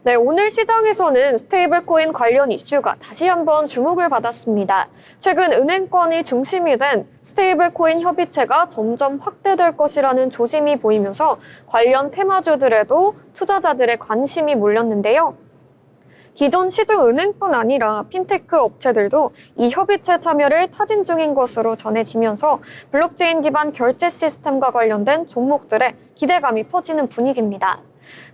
네, 오늘 시장에서는 스테이블 코인 관련 이슈가 다시 한번 주목을 받았습니다. 최근 은행권이 중심이 된 스테이블 코인 협의체가 점점 확대될 것이라는 조짐이 보이면서 관련 테마주들에도 투자자들의 관심이 몰렸는데요. 기존 시중은행뿐 아니라 핀테크 업체들도 이 협의체 참여를 타진 중인 것으로 전해지면서 블록체인 기반 결제 시스템과 관련된 종목들의 기대감이 퍼지는 분위기입니다.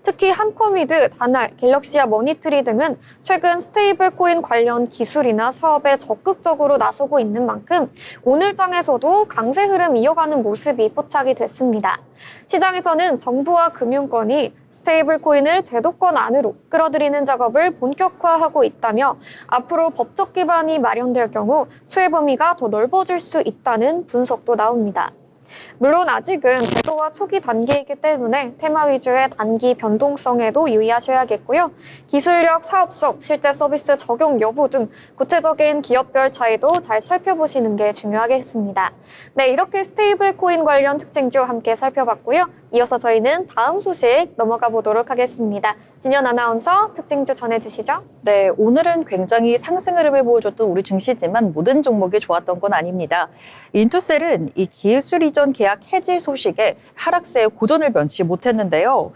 특히 한코미드, 다날, 갤럭시아 머니트리 등은 최근 스테이블 코인 관련 기술이나 사업에 적극적으로 나서고 있는 만큼 오늘 장에서도 강세 흐름 이어가는 모습이 포착이 됐습니다. 시장에서는 정부와 금융권이 스테이블 코인을 제도권 안으로 끌어들이는 작업을 본격화하고 있다며 앞으로 법적 기반이 마련될 경우 수혜 범위가 더 넓어질 수 있다는 분석도 나옵니다. 물론 아직은 제도화 초기 단계이기 때문에 테마 위주의 단기 변동성에도 유의하셔야겠고요. 기술력, 사업성, 실제 서비스 적용 여부 등 구체적인 기업별 차이도 잘 살펴보시는 게 중요하겠습니다. 네, 이렇게 스테이블 코인 관련 특징주 함께 살펴봤고요. 이어서 저희는 다음 소식 넘어가 보도록 하겠습니다. 진현 아나운서 특징주 전해주시죠. 네, 오늘은 굉장히 상승 흐름을 보여줬던 우리 증시지만 모든 종목이 좋았던 건 아닙니다. 인투셀은 이 기술 이전 계약 해지 소식에 하락세의 고전을 면치 못했는데요.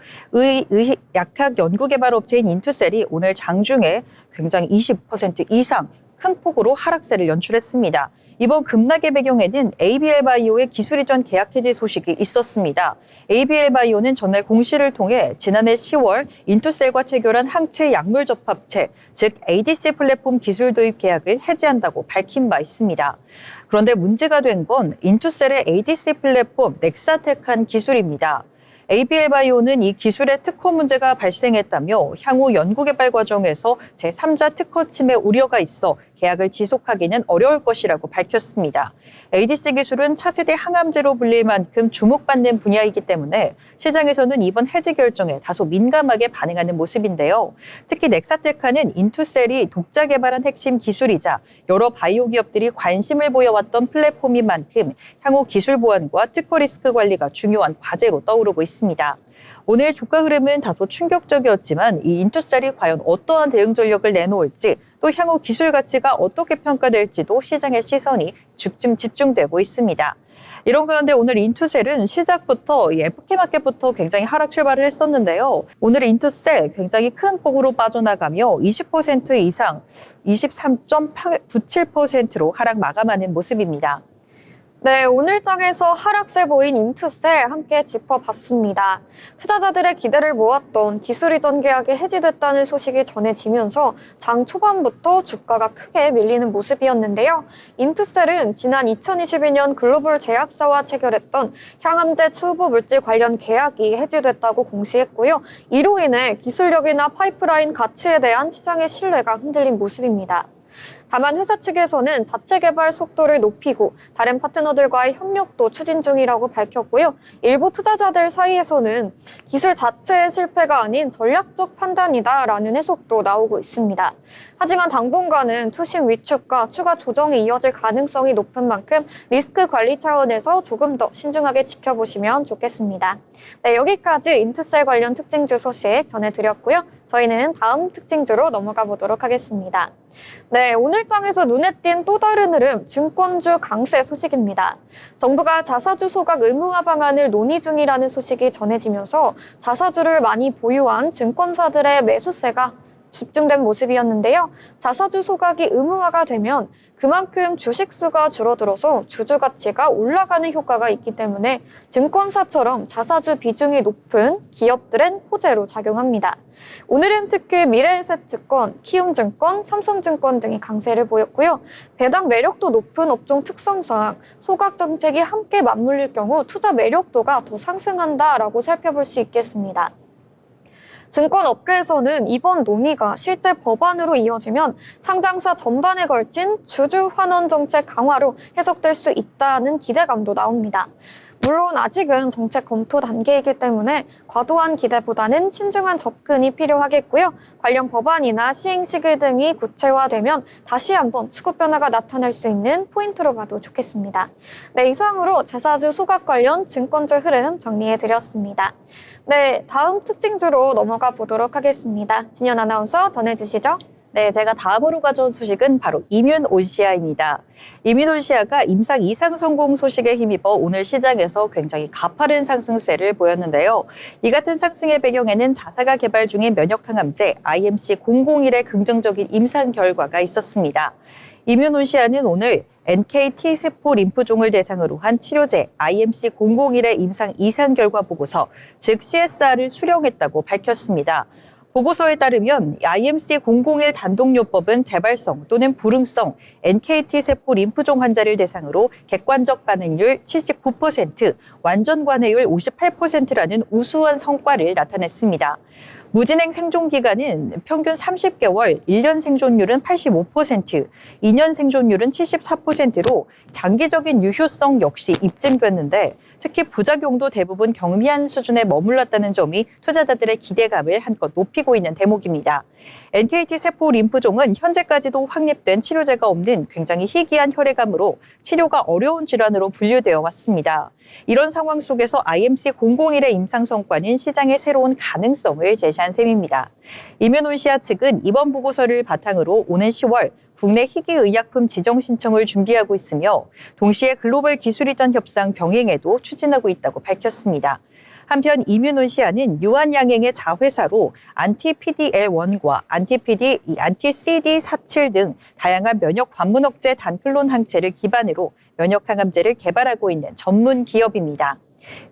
약학 연구개발 업체인 인투셀이 오늘 장중에 굉장히 20% 이상 큰 폭으로 하락세를 연출했습니다. 이번 급락의 배경에는 ABL바이오의 기술 이전 계약 해지 소식이 있었습니다. ABL바이오는 전날 공시를 통해 지난해 10월 인투셀과 체결한 항체 약물 접합체, 즉 ADC 플랫폼 기술 도입 계약을 해지한다고 밝힌 바 있습니다. 그런데 문제가 된 건 인투셀의 ADC 플랫폼 넥사텍한 기술입니다. ABL바이오는 이 기술의 특허 문제가 발생했다며 향후 연구개발 과정에서 제3자 특허 침해 우려가 있어 계약을 지속하기는 어려울 것이라고 밝혔습니다. ADC 기술은 차세대 항암제로 불릴 만큼 주목받는 분야이기 때문에 시장에서는 이번 해지 결정에 다소 민감하게 반응하는 모습인데요. 특히 넥사테카는 인투셀이 독자 개발한 핵심 기술이자 여러 바이오 기업들이 관심을 보여왔던 플랫폼인 만큼 향후 기술 보안과 특허 리스크 관리가 중요한 과제로 떠오르고 있습니다. 오늘 주가 흐름은 다소 충격적이었지만 이 인투셀이 과연 어떠한 대응 전략을 내놓을지 또 향후 기술 가치가 어떻게 평가될지도 시장의 시선이 집중되고 있습니다. 이런 가운데 오늘 인투셀은 시작부터 FK마켓부터 굉장히 하락 출발을 했었는데요. 오늘 인투셀 굉장히 큰 폭으로 빠져나가며 20% 이상 23.97%로 하락 마감하는 모습입니다. 네, 오늘 장에서 하락세 보인 인투셀 함께 짚어봤습니다. 투자자들의 기대를 모았던 기술 이전 계약이 해지됐다는 소식이 전해지면서 장 초반부터 주가가 크게 밀리는 모습이었는데요. 인투셀은 지난 2021년 글로벌 제약사와 체결했던 향암제 추후 물질 관련 계약이 해지됐다고 공시했고요. 이로 인해 기술력이나 파이프라인 가치에 대한 시장의 신뢰가 흔들린 모습입니다. 다만 회사 측에서는 자체 개발 속도를 높이고 다른 파트너들과의 협력도 추진 중이라고 밝혔고요. 일부 투자자들 사이에서는 기술 자체의 실패가 아닌 전략적 판단이다라는 해석도 나오고 있습니다. 하지만 당분간은 투심 위축과 추가 조정이 이어질 가능성이 높은 만큼 리스크 관리 차원에서 조금 더 신중하게 지켜보시면 좋겠습니다. 네, 여기까지 인투셀 관련 특징주 소식 전해드렸고요. 저희는 다음 특징주로 넘어가 보도록 하겠습니다. 네, 오늘 장에서 눈에 띈 또 다른 흐름, 증권주 강세 소식입니다. 정부가 자사주 소각 의무화 방안을 논의 중이라는 소식이 전해지면서 자사주를 많이 보유한 증권사들의 매수세가 집중된 모습이었는데요. 자사주 소각이 의무화가 되면 그만큼 주식 수가 줄어들어서 주주 가치가 올라가는 효과가 있기 때문에 증권사처럼 자사주 비중이 높은 기업들은 호재로 작용합니다. 오늘은 특히 미래에셋증권, 키움증권, 삼성증권 등이 강세를 보였고요. 배당 매력도 높은 업종 특성상 소각 정책이 함께 맞물릴 경우 투자 매력도가 더 상승한다라고 살펴볼 수 있겠습니다. 증권업계에서는 이번 논의가 실제 법안으로 이어지면 상장사 전반에 걸친 주주 환원 정책 강화로 해석될 수 있다는 기대감도 나옵니다. 물론 아직은 정책 검토 단계이기 때문에 과도한 기대보다는 신중한 접근이 필요하겠고요. 관련 법안이나 시행 시기 등이 구체화되면 다시 한번 수급 변화가 나타날 수 있는 포인트로 봐도 좋겠습니다. 네, 이상으로 자사주 소각 관련 증권주 흐름 정리해드렸습니다. 네, 다음 특징주로 넘어가 보도록 하겠습니다. 진현 아나운서 전해주시죠. 네, 제가 다음으로 가져온 소식은 바로 이뮨온시아입니다. 이뮨온시아가 임상 2상 성공 소식에 힘입어 오늘 시장에서 굉장히 가파른 상승세를 보였는데요. 이 같은 상승의 배경에는 자사가 개발 중인 면역항암제 IMC001의 긍정적인 임상 결과가 있었습니다. 이뮨온시아는 오늘 NKT 세포 림프종을 대상으로 한 치료제 IMC001의 임상 2상 결과 보고서, 즉 CSR을 수령했다고 밝혔습니다. 보고서에 따르면 IMC001 단독요법은 재발성 또는 불응성 NKT 세포 림프종 환자를 대상으로 객관적 반응률 79%, 완전 관해율 58%라는 우수한 성과를 나타냈습니다. 무진행 생존 기간은 평균 30개월, 1년 생존율은 85%, 2년 생존율은 74%로 장기적인 유효성 역시 입증됐는데, 특히 부작용도 대부분 경미한 수준에 머물렀다는 점이 투자자들의 기대감을 한껏 높이고 있는 대목입니다. NKT 세포 림프종은 현재까지도 확립된 치료제가 없는 굉장히 희귀한 혈액암으로 치료가 어려운 질환으로 분류되어 왔습니다. 이런 상황 속에서 IMC001의 임상 성과는 시장의 새로운 가능성을 제시한 셈입니다. 이뮨온시아 측은 이번 보고서를 바탕으로 오는 10월 국내 희귀의약품 지정 신청을 준비하고 있으며, 동시에 글로벌 기술 이전 협상 병행에도 추진하고 있다고 밝혔습니다. 한편 이뮨온시아는 유한양행의 자회사로 안티-PD-L1과 안티-CD47 등 다양한 면역 관문 억제 단클론 항체를 기반으로 면역항암제를 개발하고 있는 전문 기업입니다.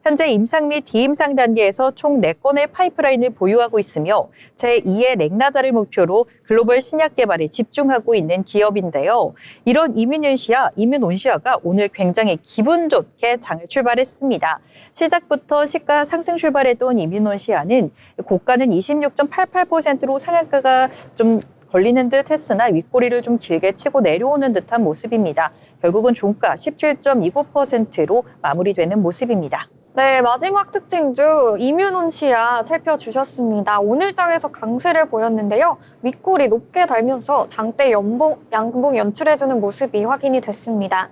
현재 임상 및 비임상 단계에서 총 4건의 파이프라인을 보유하고 있으며 제2의 렉나자를 목표로 글로벌 신약 개발에 집중하고 있는 기업인데요. 이런 이뮨온시아가 오늘 굉장히 기분 좋게 장을 출발했습니다. 시작부터 시가 상승 출발했던 이뮨온시아는 고가는 26.88%로 상한가가 좀 걸리는 듯 했으나 윗꼬리를 좀 길게 치고 내려오는 듯한 모습입니다. 결국은 종가 17.29%로 마무리되는 모습입니다. 네, 마지막 특징주 이뮨온시아 살펴주셨습니다. 오늘 장에서 강세를 보였는데요. 윗골이 높게 달면서 장대 양봉 연출해주는 모습이 확인이 됐습니다.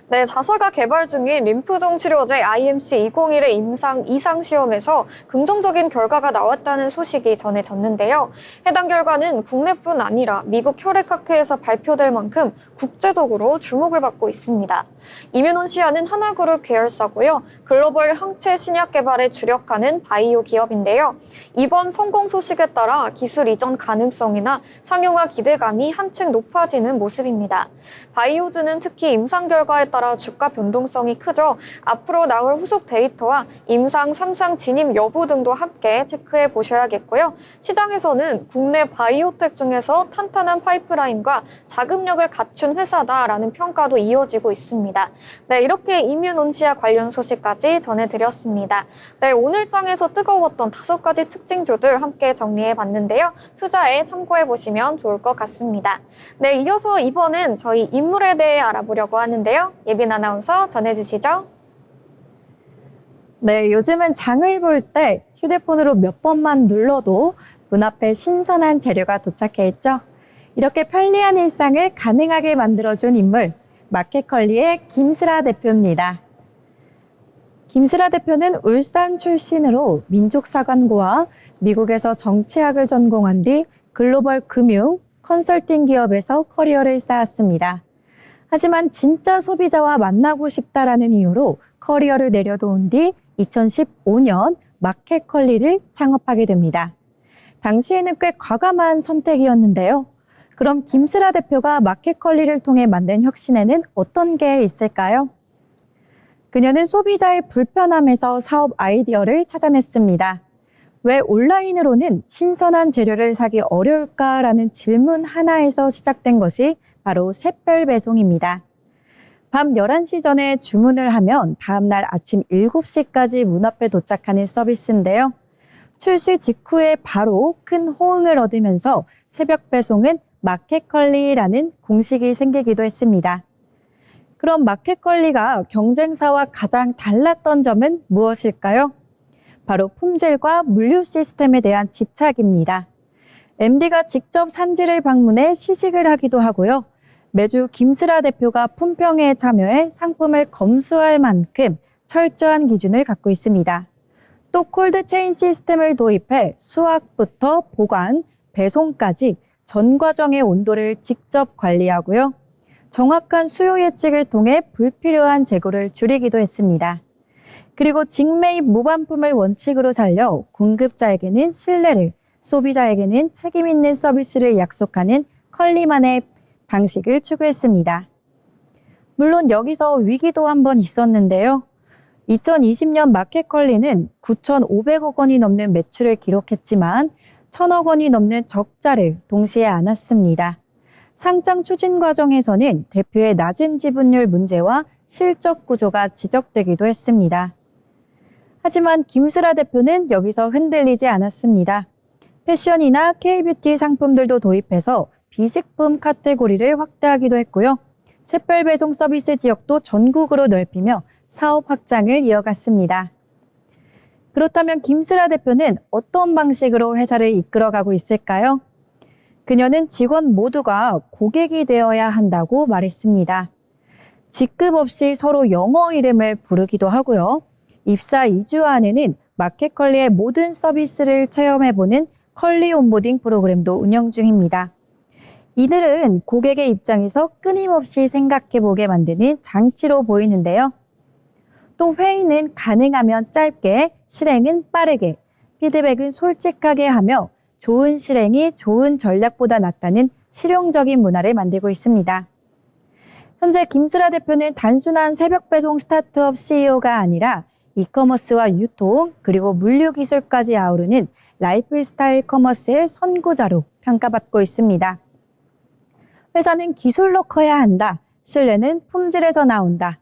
네, 자사가 개발 중인 림프종 치료제 IMC201의 임상 2상 시험에서 긍정적인 결과가 나왔다는 소식이 전해졌는데요. 해당 결과는 국내뿐 아니라 미국 혈액학회에서 발표될 만큼 국제적으로 주목을 받고 있습니다. 이뮨온시아는 하나그룹 계열사고요. 글로벌 항체 신약 개발에 주력하는 바이오 기업인데요. 이번 성공 소식에 따라 기술 이전 가능성이나 상용화 기대감이 한층 높아지는 모습입니다. 바이오주는 특히 임상 결과에 따라 따라 주가 변동성이 크죠. 앞으로 나올 후속 데이터와 임상, 3상 진입 여부 등도 함께 체크해 보셔야겠고요. 시장에서는 국내 바이오텍 중에서 탄탄한 파이프라인과 자금력을 갖춘 회사다라는 평가도 이어지고 있습니다. 네, 이렇게 이뮤논시아 관련 소식까지 전해드렸습니다. 네, 오늘 장에서 뜨거웠던 5가지 특징주들 함께 정리해 봤는데요. 투자에 참고해 보시면 좋을 것 같습니다. 네, 이어서 이번엔 저희 인물에 대해 알아보려고 하는데요. 예빈 아나운서 전해주시죠. 네, 요즘은 장을 볼 때 휴대폰으로 몇 번만 눌러도 문 앞에 신선한 재료가 도착해 있죠. 이렇게 편리한 일상을 가능하게 만들어준 인물, 마켓컬리의 김슬아 대표입니다. 김슬아 대표는 울산 출신으로 민족사관고와 미국에서 정치학을 전공한 뒤 글로벌 금융, 컨설팅 기업에서 커리어를 쌓았습니다. 하지만 진짜 소비자와 만나고 싶다라는 이유로 커리어를 내려놓은 뒤 2015년 마켓컬리를 창업하게 됩니다. 당시에는 꽤 과감한 선택이었는데요. 그럼 김슬아 대표가 마켓컬리를 통해 만든 혁신에는 어떤 게 있을까요? 그녀는 소비자의 불편함에서 사업 아이디어를 찾아냈습니다. 왜 온라인으로는 신선한 재료를 사기 어려울까라는 질문 하나에서 시작된 것이 바로 샛별 배송입니다. 밤 11시 전에 주문을 하면 다음날 아침 7시까지 문 앞에 도착하는 서비스인데요. 출시 직후에 바로 큰 호응을 얻으면서 새벽 배송은 마켓컬리라는 공식이 생기기도 했습니다. 그럼 마켓컬리가 경쟁사와 가장 달랐던 점은 무엇일까요? 바로 품질과 물류 시스템에 대한 집착입니다. MD가 직접 산지를 방문해 시식을 하기도 하고요. 매주 김슬아 대표가 품평회에 참여해 상품을 검수할 만큼 철저한 기준을 갖고 있습니다. 또 콜드체인 시스템을 도입해 수확부터 보관, 배송까지 전 과정의 온도를 직접 관리하고요. 정확한 수요 예측을 통해 불필요한 재고를 줄이기도 했습니다. 그리고 직매입 무반품을 원칙으로 살려 공급자에게는 신뢰를, 소비자에게는 책임 있는 서비스를 약속하는 컬리만의 방식을 추구했습니다. 물론 여기서 위기도 한번 있었는데요. 2020년 마켓컬리는 9,500억 원이 넘는 매출을 기록했지만 1,000억 원이 넘는 적자를 동시에 안았습니다. 상장 추진 과정에서는 대표의 낮은 지분율 문제와 실적 구조가 지적되기도 했습니다. 하지만 김슬아 대표는 여기서 흔들리지 않았습니다. 패션이나 K뷰티 상품들도 도입해서 비식품 카테고리를 확대하기도 했고요. 샛별 배송 서비스 지역도 전국으로 넓히며 사업 확장을 이어갔습니다. 그렇다면 김슬아 대표는 어떤 방식으로 회사를 이끌어가고 있을까요? 그녀는 직원 모두가 고객이 되어야 한다고 말했습니다. 직급 없이 서로 영어 이름을 부르기도 하고요. 입사 2주 안에는 마켓컬리의 모든 서비스를 체험해보는 컬리 온보딩 프로그램도 운영 중입니다. 이들은 고객의 입장에서 끊임없이 생각해보게 만드는 장치로 보이는데요. 또 회의는 가능하면 짧게, 실행은 빠르게, 피드백은 솔직하게 하며 좋은 실행이 좋은 전략보다 낫다는 실용적인 문화를 만들고 있습니다. 현재 김슬아 대표는 단순한 새벽 배송 스타트업 CEO가 아니라 이커머스와 유통, 그리고 물류 기술까지 아우르는 라이프스타일 커머스의 선구자로 평가받고 있습니다. 회사는 기술로 커야 한다. 신뢰는 품질에서 나온다.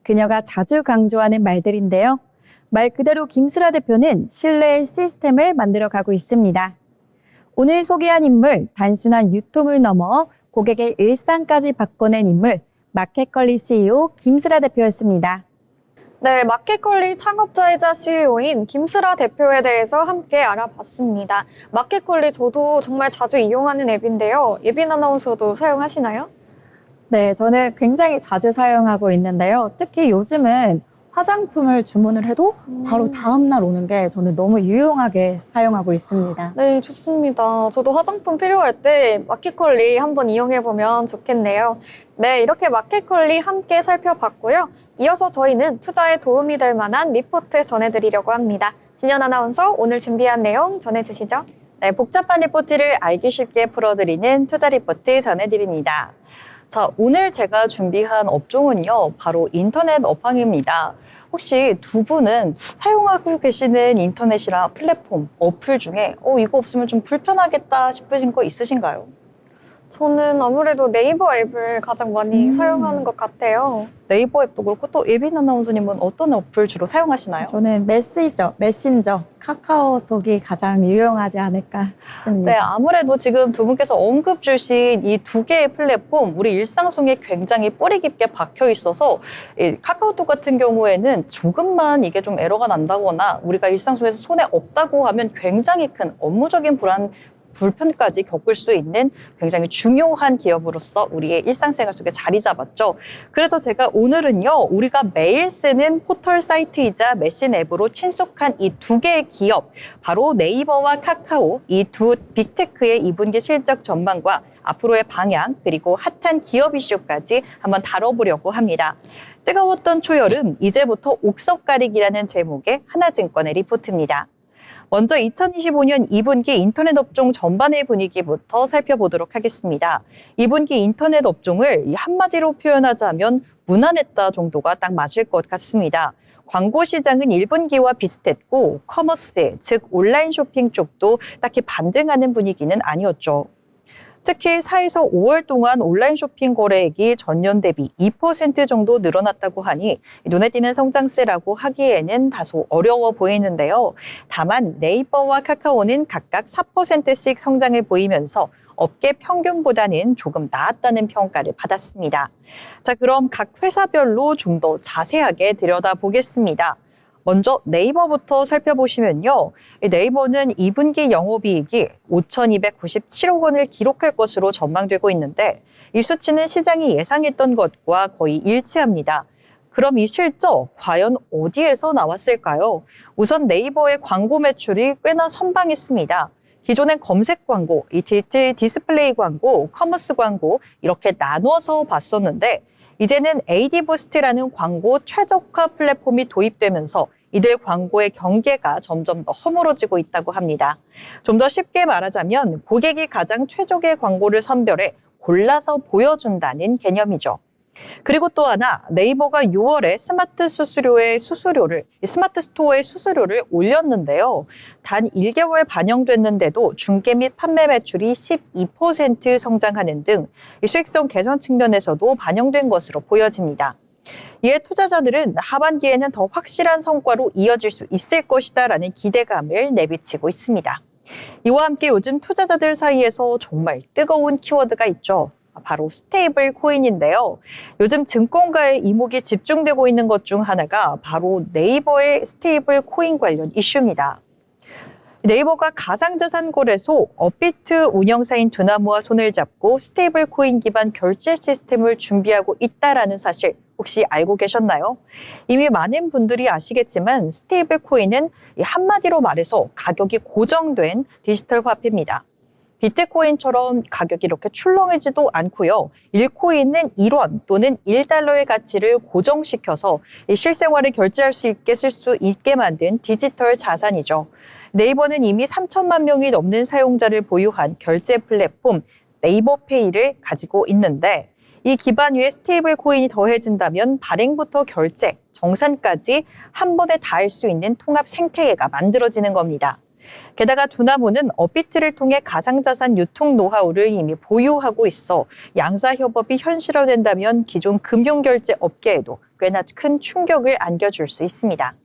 그녀가 자주 강조하는 말들인데요. 말 그대로 김슬아 대표는 신뢰의 시스템을 만들어가고 있습니다. 오늘 소개한 인물, 단순한 유통을 넘어 고객의 일상까지 바꿔낸 인물, 마켓컬리 CEO 김슬아 대표였습니다. 네, 마켓컬리 창업자이자 CEO인 김슬아 대표에 대해서 함께 알아봤습니다. 마켓컬리 저도 정말 자주 이용하는 앱인데요. 예빈 아나운서도 사용하시나요? 네, 저는 굉장히 자주 사용하고 있는데요. 특히 요즘은 화장품을 주문을 해도 바로 다음날 오는 게 저는 너무 유용하게 사용하고 있습니다. 네, 좋습니다. 저도 화장품 필요할 때 마켓컬리 한번 이용해보면 좋겠네요. 네, 이렇게 마켓컬리 함께 살펴봤고요. 이어서 저희는 투자에 도움이 될 만한 리포트 전해드리려고 합니다. 진현 아나운서 오늘 준비한 내용 전해주시죠. 네, 복잡한 리포트를 알기 쉽게 풀어드리는 투자 리포트 전해드립니다. 자, 오늘 제가 준비한 업종은요, 바로 인터넷 업황입니다. 혹시 두 분은 사용하고 계시는 인터넷이나 플랫폼, 어플 중에 이거 없으면 좀 불편하겠다 싶으신 거 있으신가요? 저는 아무래도 네이버 앱을 가장 많이 사용하는 것 같아요. 네이버 앱도 그렇고 또 예빈 아나운서님은 어떤 어플 주로 사용하시나요? 저는 메신저, 카카오톡이 가장 유용하지 않을까 싶습니다. 네, 아무래도 지금 두 분께서 언급 주신 이 두 개의 플랫폼, 우리 일상 속에 굉장히 뿌리 깊게 박혀 있어서 이 카카오톡 같은 경우에는 조금만 이게 좀 에러가 난다거나 우리가 일상 속에서 손에 없다고 하면 굉장히 큰 업무적인 불편까지 겪을 수 있는 굉장히 중요한 기업으로서 우리의 일상생활 속에 자리 잡았죠. 그래서 제가 오늘은요, 우리가 매일 쓰는 포털 사이트이자 메신 앱으로 친숙한 이 두 개의 기업, 바로 네이버와 카카오, 이 두 빅테크의 2분기 실적 전망과 앞으로의 방향, 그리고 핫한 기업 이슈까지 한번 다뤄보려고 합니다. 뜨거웠던 초여름, 이제부터 옥석가리기라는 제목의 하나증권의 리포트입니다. 먼저 2025년 2분기 인터넷 업종 전반의 분위기부터 살펴보도록 하겠습니다. 2분기 인터넷 업종을 한마디로 표현하자면 무난했다 정도가 딱 맞을 것 같습니다. 광고 시장은 1분기와 비슷했고 커머스, 즉 온라인 쇼핑 쪽도 딱히 반등하는 분위기는 아니었죠. 특히 4에서 5월 동안 온라인 쇼핑 거래액이 전년 대비 2% 정도 늘어났다고 하니 눈에 띄는 성장세라고 하기에는 다소 어려워 보이는데요. 다만 네이버와 카카오는 각각 4%씩 성장을 보이면서 업계 평균보다는 조금 나았다는 평가를 받았습니다. 자, 그럼 각 회사별로 좀 더 자세하게 들여다보겠습니다. 먼저 네이버부터 살펴보시면요. 네이버는 2분기 영업이익이 5,297억 원을 기록할 것으로 전망되고 있는데 이 수치는 시장이 예상했던 것과 거의 일치합니다. 그럼 이 실적 과연 어디에서 나왔을까요? 우선 네이버의 광고 매출이 꽤나 선방했습니다. 기존엔 검색 광고, 디스플레이 광고, 커머스 광고 이렇게 나눠서 봤었는데 이제는 AD부스트라는 광고 최적화 플랫폼이 도입되면서 이들 광고의 경계가 점점 더 허물어지고 있다고 합니다. 좀 더 쉽게 말하자면 고객이 가장 최적의 광고를 선별해 골라서 보여준다는 개념이죠. 그리고 또 하나, 네이버가 6월에 스마트 스토어의 수수료를 올렸는데요. 단 1개월 반영됐는데도 중개 및 판매 매출이 12% 성장하는 등 수익성 개선 측면에서도 반영된 것으로 보여집니다. 이에 투자자들은 하반기에는 더 확실한 성과로 이어질 수 있을 것이다라는 기대감을 내비치고 있습니다. 이와 함께 요즘 투자자들 사이에서 정말 뜨거운 키워드가 있죠. 바로 스테이블 코인인데요. 요즘 증권가의 이목이 집중되고 있는 것 중 하나가 바로 네이버의 스테이블 코인 관련 이슈입니다. 네이버가 가상자산 거래소 업비트 운영사인 두나무와 손을 잡고 스테이블 코인 기반 결제 시스템을 준비하고 있다라는 사실 혹시 알고 계셨나요? 이미 많은 분들이 아시겠지만 스테이블 코인은 한마디로 말해서 가격이 고정된 디지털 화폐입니다. 비트코인처럼 가격이 이렇게 출렁이지도 않고요. 1코인은 1원 또는 1달러의 가치를 고정시켜서 실생활에 결제할 수 있게 쓸 수 있게 만든 디지털 자산이죠. 네이버는 이미 3천만 명이 넘는 사용자를 보유한 결제 플랫폼 네이버페이를 가지고 있는데 이 기반 위에 스테이블 코인이 더해진다면 발행부터 결제, 정산까지 한 번에 다 할 수 있는 통합 생태계가 만들어지는 겁니다. 게다가 두나무는 업비트를 통해 가상자산 유통 노하우를 이미 보유하고 있어 양사협업이 현실화된다면 기존 금융결제 업계에도 꽤나 큰 충격을 안겨줄 수 있습니다.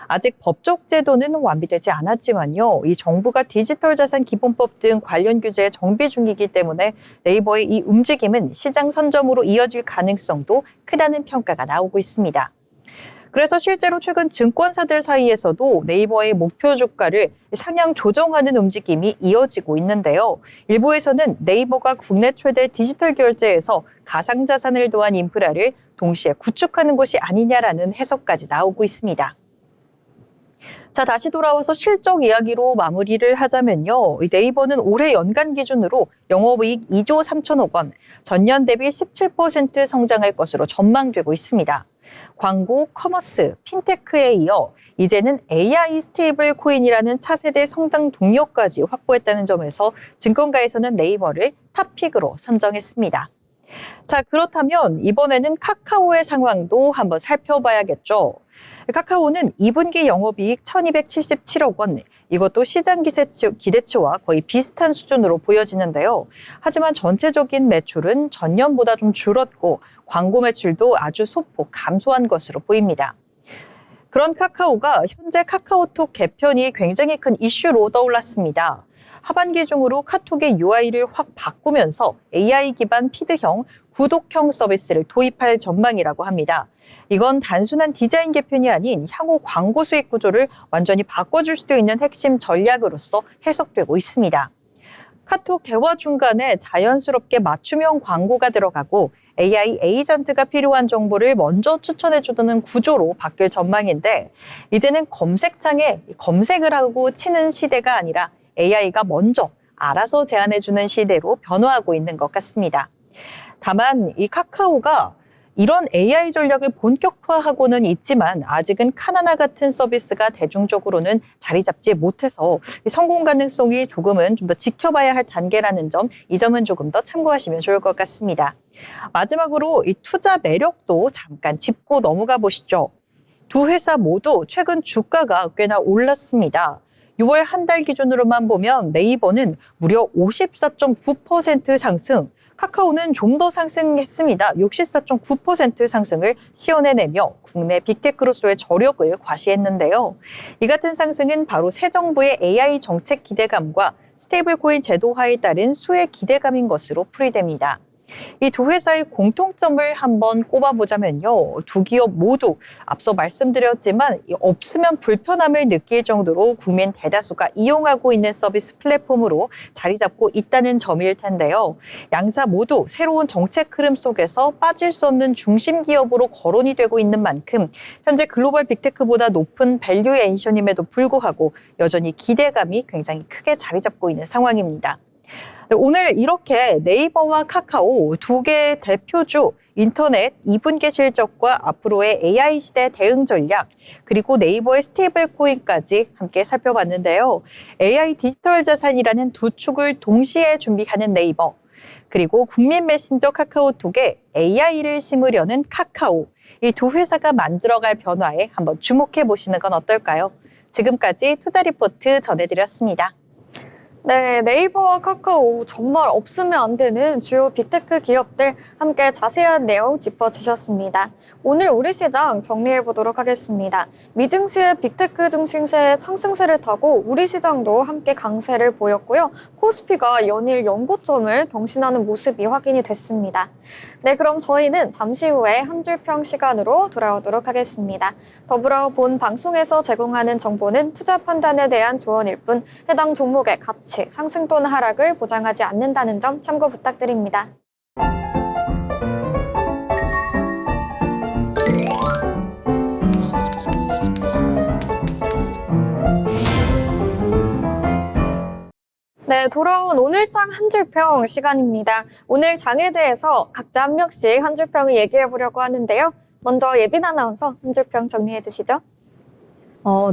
아직 법적 제도는 완비되지 않았지만요. 이 정부가 디지털 자산 기본법 등 관련 규제에 정비 중이기 때문에 네이버의 이 움직임은 시장 선점으로 이어질 가능성도 크다는 평가가 나오고 있습니다. 그래서 실제로 최근 증권사들 사이에서도 네이버의 목표 주가를 상향 조정하는 움직임이 이어지고 있는데요. 일부에서는 네이버가 국내 최대 디지털 결제에서 가상자산을 더한 인프라를 동시에 구축하는 것이 아니냐라는 해석까지 나오고 있습니다. 자, 다시 돌아와서 실적 이야기로 마무리를 하자면요. 네이버는 올해 연간 기준으로 영업이익 2조 3천억 원, 전년 대비 17% 성장할 것으로 전망되고 있습니다. 광고, 커머스, 핀테크에 이어 이제는 AI 스테이블 코인이라는 차세대 성장 동력까지 확보했다는 점에서 증권가에서는 네이버를 탑픽으로 선정했습니다. 자, 그렇다면 이번에는 카카오의 상황도 한번 살펴봐야겠죠. 카카오는 2분기 영업이익 1,277억 원, 이것도 시장 기대치와 거의 비슷한 수준으로 보여지는데요. 하지만 전체적인 매출은 전년보다 좀 줄었고 광고 매출도 아주 소폭 감소한 것으로 보입니다. 그런 카카오가 현재 카카오톡 개편이 굉장히 큰 이슈로 떠올랐습니다. 하반기 중으로 카톡의 UI를 확 바꾸면서 AI 기반 피드형, 구독형 서비스를 도입할 전망이라고 합니다. 이건 단순한 디자인 개편이 아닌 향후 광고 수익 구조를 완전히 바꿔줄 수도 있는 핵심 전략으로서 해석되고 있습니다. 카톡 대화 중간에 자연스럽게 맞춤형 광고가 들어가고 AI 에이전트가 필요한 정보를 먼저 추천해주는 구조로 바뀔 전망인데, 이제는 검색창에 검색을 하고 치는 시대가 아니라 AI가 먼저 알아서 제안해주는 시대로 변화하고 있는 것 같습니다. 다만 이 카카오가 이런 AI 전략을 본격화하고는 있지만 아직은 카나나 같은 서비스가 대중적으로는 자리 잡지 못해서 성공 가능성이 조금은 좀 더 지켜봐야 할 단계라는 점, 이 점은 조금 더 참고하시면 좋을 것 같습니다. 마지막으로 이 투자 매력도 잠깐 짚고 넘어가 보시죠. 두 회사 모두 최근 주가가 꽤나 올랐습니다. 6월 한 달 기준으로만 보면 네이버는 무려 54.9% 상승, 카카오는 좀 더 상승했습니다. 64.9% 상승을 시원해내며 국내 빅테크로서의 저력을 과시했는데요. 이 같은 상승은 바로 새 정부의 AI 정책 기대감과 스테이블 코인 제도화에 따른 수혜 기대감인 것으로 풀이됩니다. 이 두 회사의 공통점을 한번 꼽아보자면요. 두 기업 모두 앞서 말씀드렸지만 없으면 불편함을 느낄 정도로 국민 대다수가 이용하고 있는 서비스 플랫폼으로 자리 잡고 있다는 점일 텐데요. 양사 모두 새로운 정책 흐름 속에서 빠질 수 없는 중심 기업으로 거론이 되고 있는 만큼 현재 글로벌 빅테크보다 높은 밸류에이션임에도 불구하고 여전히 기대감이 굉장히 크게 자리 잡고 있는 상황입니다. 오늘 이렇게 네이버와 카카오 두 개의 대표주 인터넷 2분기 실적과 앞으로의 AI 시대 대응 전략, 그리고 네이버의 스테이블 코인까지 함께 살펴봤는데요. AI 디지털 자산이라는 두 축을 동시에 준비하는 네이버, 그리고 국민 메신저 카카오톡에 AI를 심으려는 카카오, 이 두 회사가 만들어갈 변화에 한번 주목해 보시는 건 어떨까요? 지금까지 투자 리포트 전해드렸습니다. 네, 네이버와 카카오 정말 없으면 안 되는 주요 빅테크 기업들 함께 자세한 내용 짚어주셨습니다. 오늘 우리 시장 정리해 보도록 하겠습니다. 미증시의 빅테크 증시세 상승세를 타고 우리 시장도 함께 강세를 보였고요. 코스피가 연일 연고점을 경신하는 모습이 확인이 됐습니다. 네, 그럼 저희는 잠시 후에 한 줄평 시간으로 돌아오도록 하겠습니다. 더불어 본 방송에서 제공하는 정보는 투자 판단에 대한 조언일 뿐 해당 종목의 가치, 상승 또는 하락을 보장하지 않는다는 점 참고 부탁드립니다. 네, 돌아온 오늘장 한 줄평 시간입니다. 오늘 장에 대해서 각자 한 명씩 한 줄평을 얘기해 보려고 하는데요. 먼저 예빈 아나운서 한 줄평 정리해 주시죠.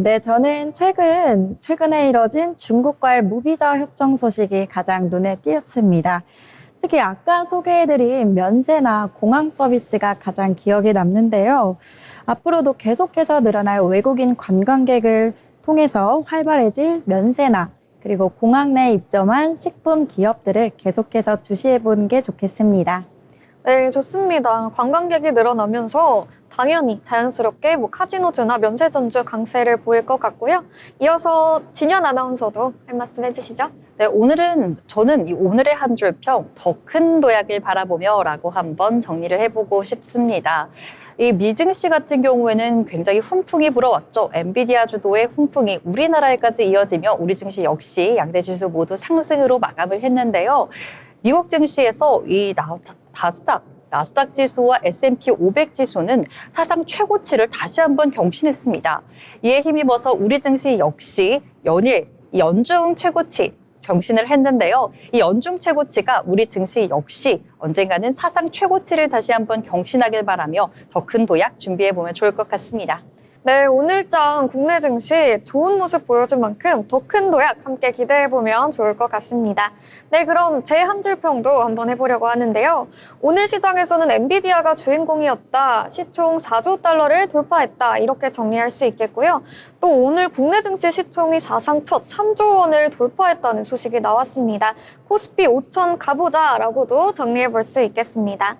네, 저는 최근에 이뤄진 중국과의 무비자 협정 소식이 가장 눈에 띄었습니다. 특히 아까 소개해드린 면세나 공항 서비스가 가장 기억에 남는데요. 앞으로도 계속해서 늘어날 외국인 관광객을 통해서 활발해질 면세나 그리고 공항 내에 입점한 식품 기업들을 계속해서 주시해보는 게 좋겠습니다. 네, 좋습니다. 관광객이 늘어나면서 당연히 자연스럽게 카지노주나 면세점주 강세를 보일 것 같고요. 이어서 진현 아나운서도 할 말씀 해주시죠. 네, 저는 이 오늘의 한 줄 평, 더 큰 도약을 바라보며 라고 한번 정리를 해보고 싶습니다. 이 미증시 같은 경우에는 굉장히 훈풍이 불어왔죠. 엔비디아 주도의 훈풍이 우리나라에까지 이어지며 우리 증시 역시 양대 지수 모두 상승으로 마감을 했는데요. 미국 증시에서 이 나스닥 지수와 S&P 500 지수는 사상 최고치를 다시 한번 경신했습니다. 이에 힘입어서 우리 증시 역시 연중 최고치 경신을 했는데요. 이 연중 최고치가 우리 증시 역시 언젠가는 사상 최고치를 다시 한번 경신하길 바라며 더 큰 도약 준비해 보면 좋을 것 같습니다. 네, 오늘장 국내 증시 좋은 모습 보여준 만큼 더 큰 도약 함께 기대해보면 좋을 것 같습니다. 네, 그럼 제 한 줄 평도 한번 해보려고 하는데요. 오늘 시장에서는 엔비디아가 주인공이었다, 시총 4조 달러를 돌파했다, 이렇게 정리할 수 있겠고요. 또 오늘 국내 증시 시총이 사상 첫 3조 원을 돌파했다는 소식이 나왔습니다. 코스피 5천 가보자라고도 정리해볼 수 있겠습니다.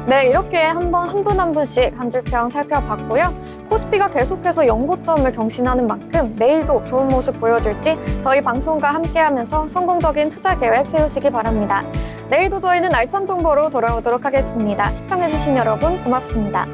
네, 이렇게 한 분 한 분씩 한 줄 평 살펴봤고요. 코스피가 계속해서 연고점을 경신하는 만큼 내일도 좋은 모습 보여줄지 저희 방송과 함께하면서 성공적인 투자 계획 세우시기 바랍니다. 내일도 저희는 알찬 정보로 돌아오도록 하겠습니다. 시청해주신 여러분 고맙습니다.